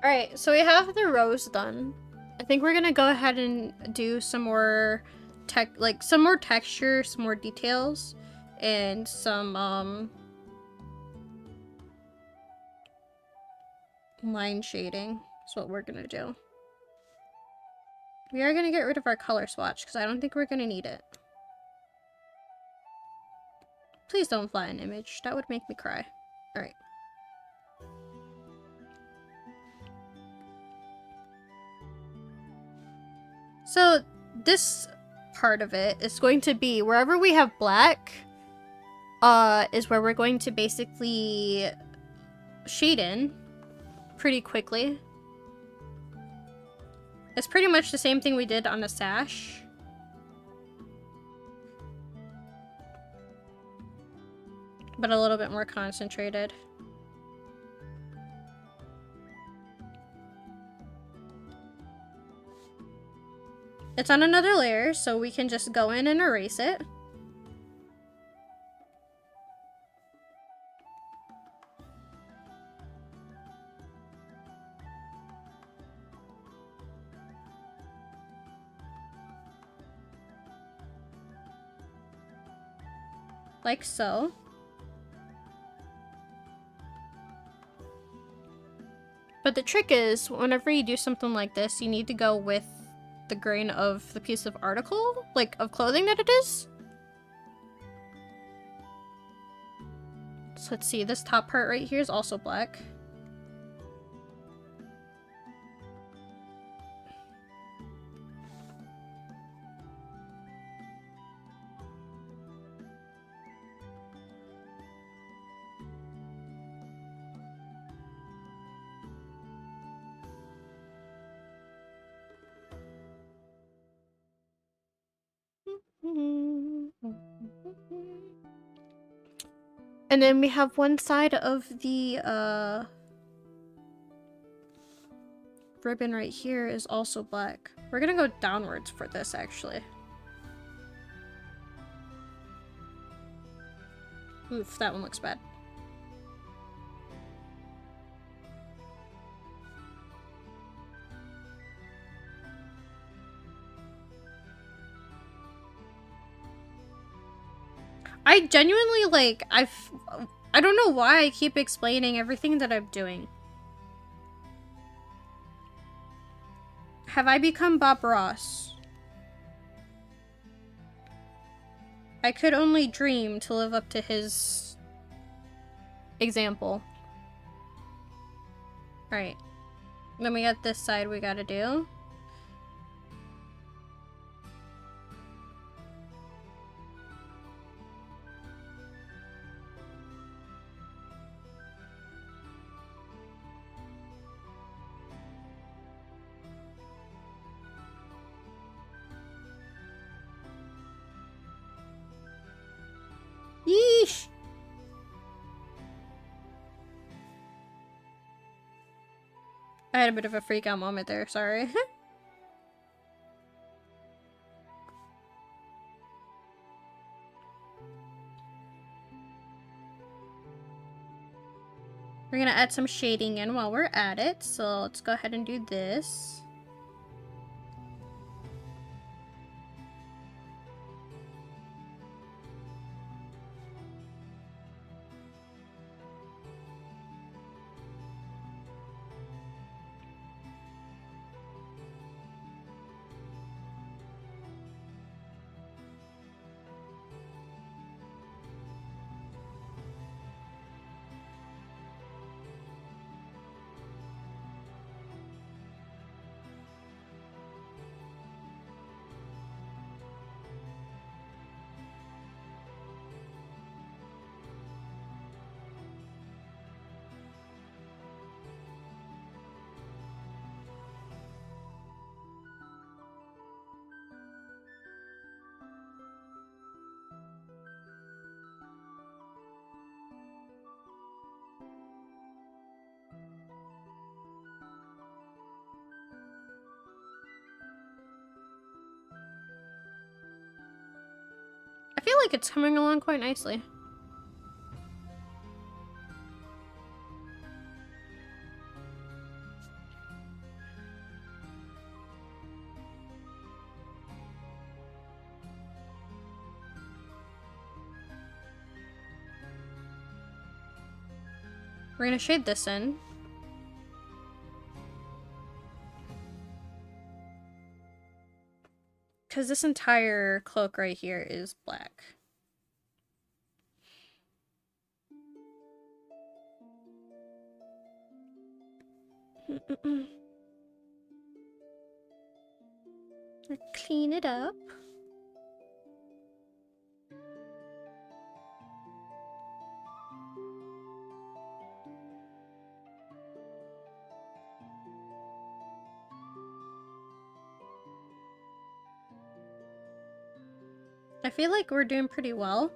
Alright, so we have the rose done. I think we're gonna go ahead and do some more some more texture, some more details, and some line shading is what we're gonna do. We are gonna get rid of our color swatch because I don't think we're gonna need it. Please don't fly an image, that would make me cry. Alright. So this part of it is going to be wherever we have black is where we're going to basically shade in pretty quickly. It's pretty much the same thing we did on the sash. But a little bit more concentrated. It's on another layer, so we can just go in and erase it. Like so. But the trick is, whenever you do something like this, you need to go with the grain of the piece of article, like of clothing that it is. So let's see, this top part right here is also black. And then we have one side of the ribbon right here is also black. We're gonna go downwards for this, actually. Oof, that one looks bad. I genuinely, like, I don't know why I keep explaining everything that I'm doing. Have I become Bob Ross? I could only dream to live up to his example. Alright. Then we got this side we gotta do. Yeesh! I had a bit of a freak out moment there, sorry. We're gonna add some shading in while we're at it, so let's go ahead and do this. I feel like it's coming along quite nicely. We're gonna shade this in. Because this entire cloak right here is black. Clean it up. I feel like we're doing pretty well.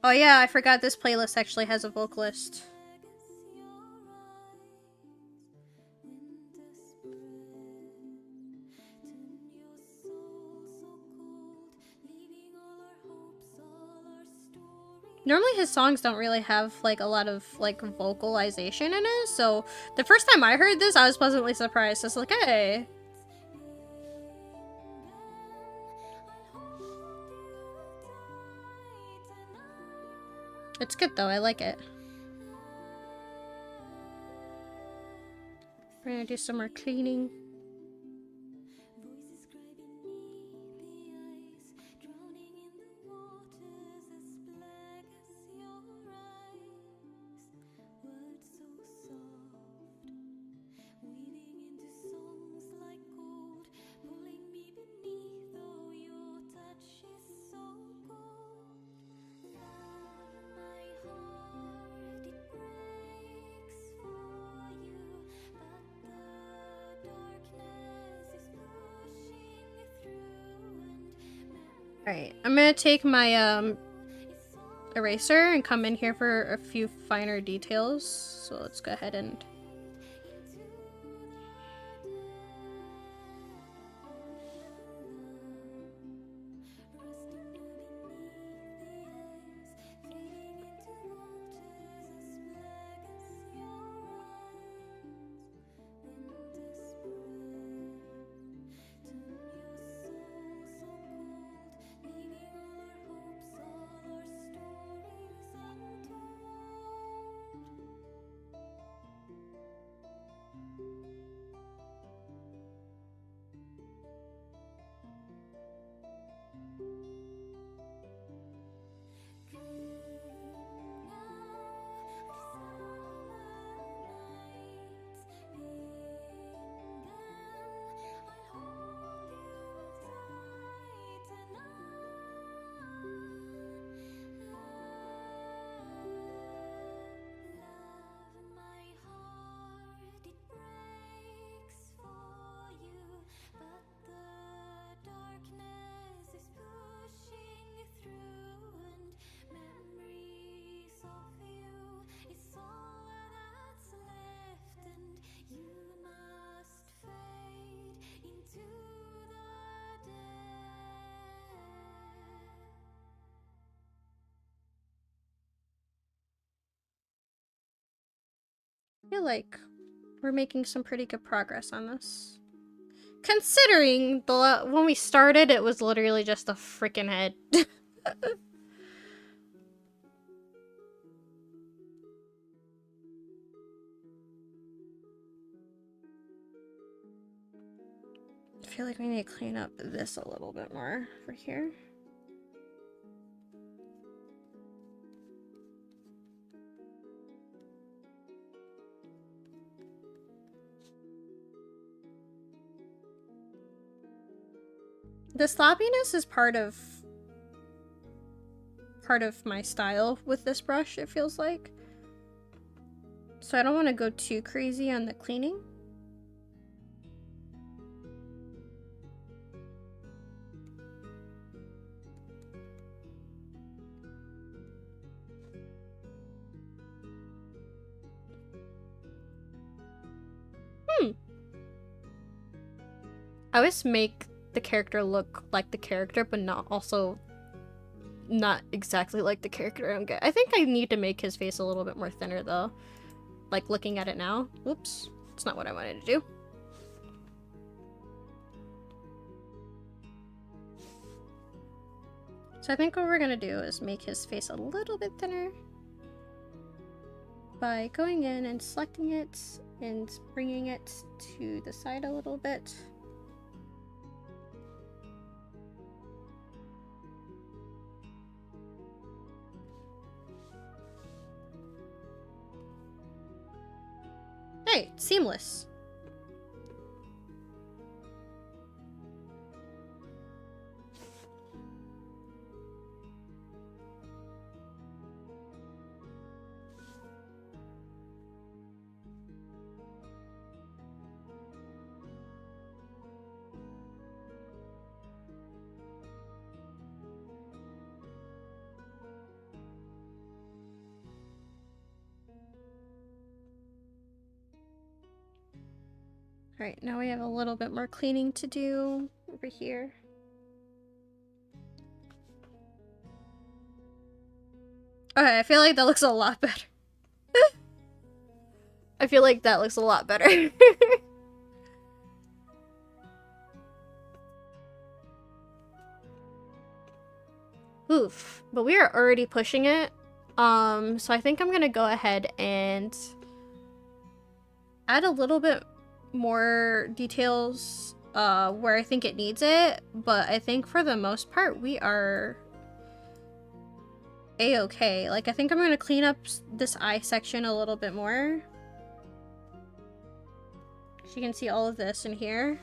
Oh yeah, I forgot this playlist actually has a vocalist. Normally his songs don't really have like a lot of like vocalization in it, so the first time I heard this I was pleasantly surprised. It's like, hey. It's good though, I like it. We're gonna do some more cleaning. Alright, I'm gonna take my eraser and come in here for a few finer details. So let's go ahead and... feel like we're making some pretty good progress on this. Considering when we started, it was literally just a freaking head. I feel like we need to clean up this a little bit more for here. The sloppiness is part of my style with this brush, it feels like. So I don't want to go too crazy on the cleaning. I always make the character look like the character, but not exactly like the character. I think I need to make his face a little bit more thinner though. Like looking at it now. Whoops. It's not what I wanted to do. So I think what we're gonna do is make his face a little bit thinner by going in and selecting it and bringing it to the side a little bit. Hey, seamless. Alright, now we have a little bit more cleaning to do over here. Okay, I feel like that looks a lot better. I feel like that looks a lot better. Oof, but we are already pushing it. So I think I'm gonna go ahead and add a little bit more details where I think it needs it, but I think for the most part we are a-okay. Like, I think I'm gonna clean up this eye section a little bit more. So you can see all of this in here.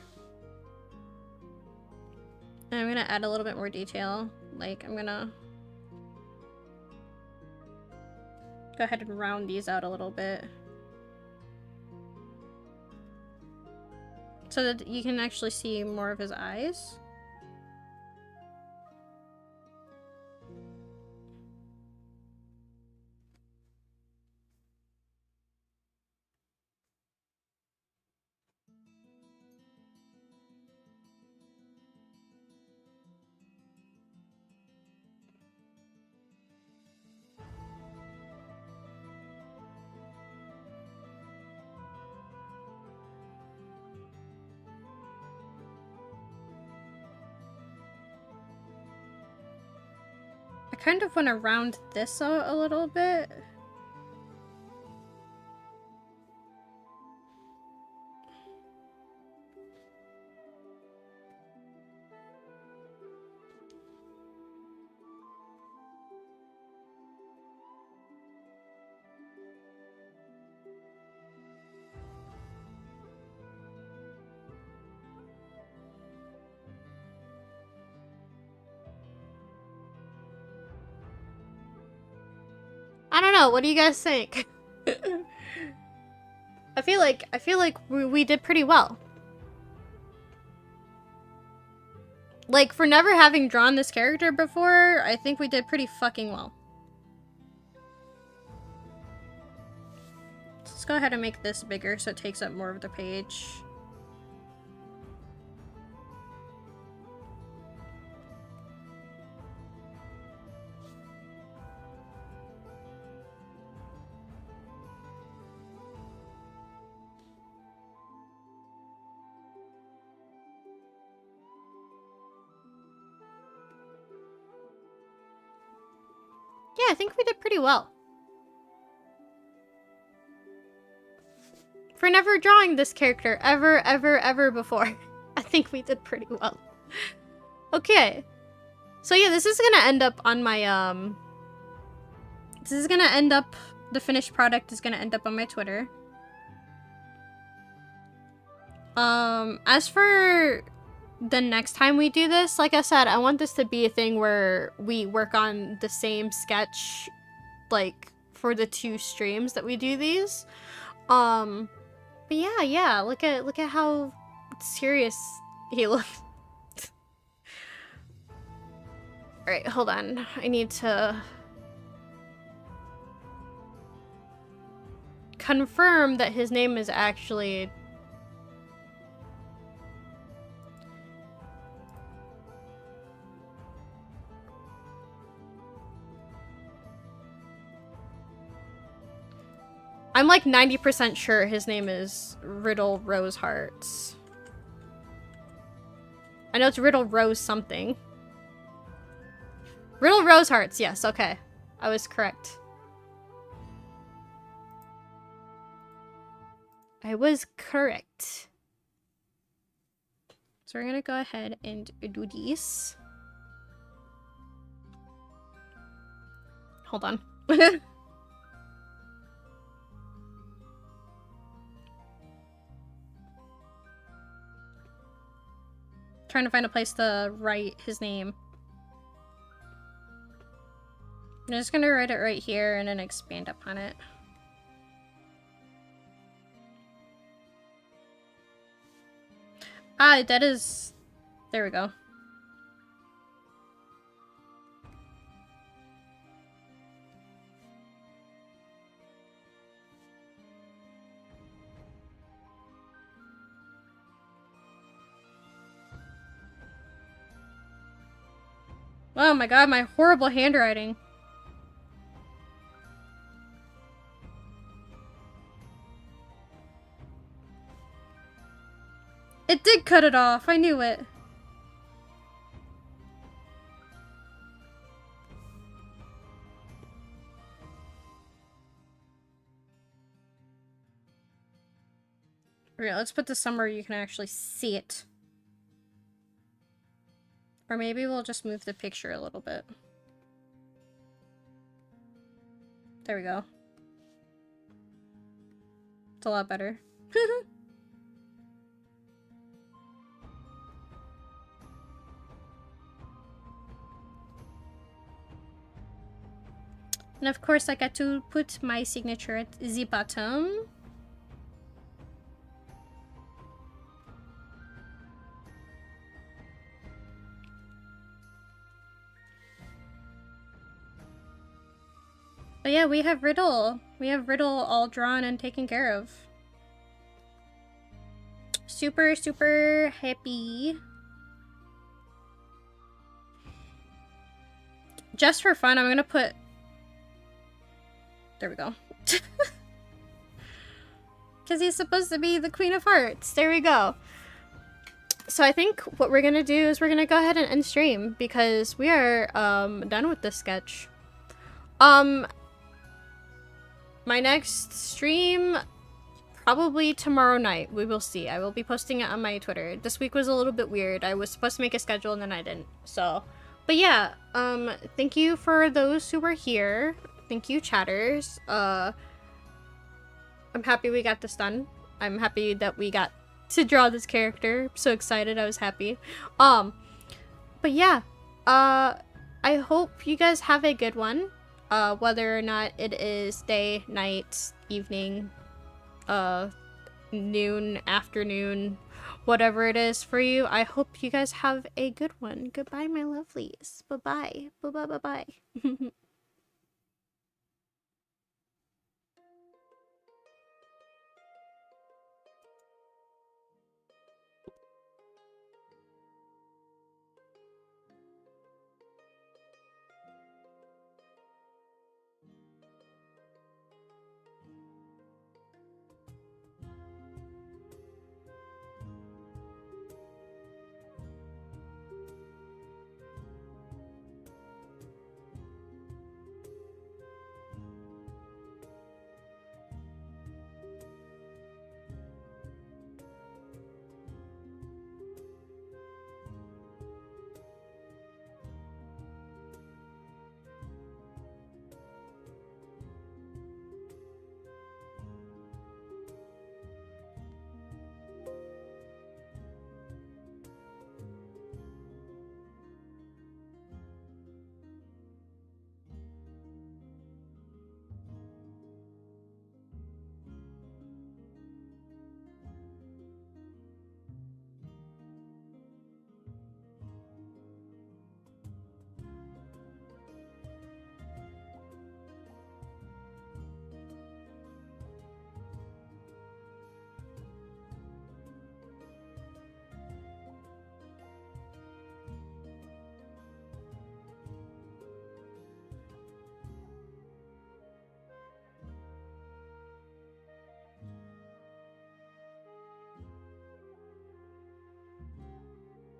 And I'm gonna add a little bit more detail. Like, I'm gonna go ahead and round these out a little bit, so that you can actually see more of his eyes. I kind of want to round this out a little bit. I don't know, what do you guys think? I feel like we did pretty well. Like, for never having drawn this character before, I think we did pretty fucking well. Let's go ahead and make this bigger so it takes up more of the page. Yeah, I think we did pretty well. For never drawing this character ever before. I think we did pretty well. Okay. So yeah, this is gonna end up on my, this is gonna end up, the finished product is gonna end up on my Twitter. As for the next time we do this, like I said, I want this to be a thing where we work on the same sketch, like, for the 2 streams that we do these. But yeah, look at how serious he looks. Alright, hold on. I need to confirm that his name is actually... I'm like 90% sure his name is Riddle Rose Hearts. I know it's Riddle Rose something. Riddle Rose Hearts, yes, okay. I was correct. I was correct. So we're gonna go ahead and do these. Hold on. Trying to find a place to write his name. I'm just gonna write it right here and then expand upon it. Ah, that is... There we go. Oh my god, my horrible handwriting. It did cut it off, I knew it. Okay, let's put this somewhere you can actually see it. Or maybe we'll just move the picture a little bit. There we go. It's a lot better. And of course I got to put my signature at the bottom. But yeah, we have Riddle. We have Riddle all drawn and taken care of. Super, super happy. Just for fun, I'm gonna put... There we go. Because he's supposed to be the Queen of Hearts. There we go. So I think what we're gonna do is we're gonna go ahead and end stream because we are done with this sketch. My next stream, probably tomorrow night. We will see. I will be posting it on my Twitter. This week was a little bit weird. I was supposed to make a schedule and then I didn't. So, but yeah, thank you for those who were here. Thank you, chatters. I'm happy we got this done. I'm happy that we got to draw this character. I'm so excited. I was happy. But yeah, I hope you guys have a good one. Whether or not it is day, night, evening, noon, afternoon, whatever it is for you, I hope you guys have a good one. Goodbye, my lovelies. Bye-bye. Bye-bye, bye-bye.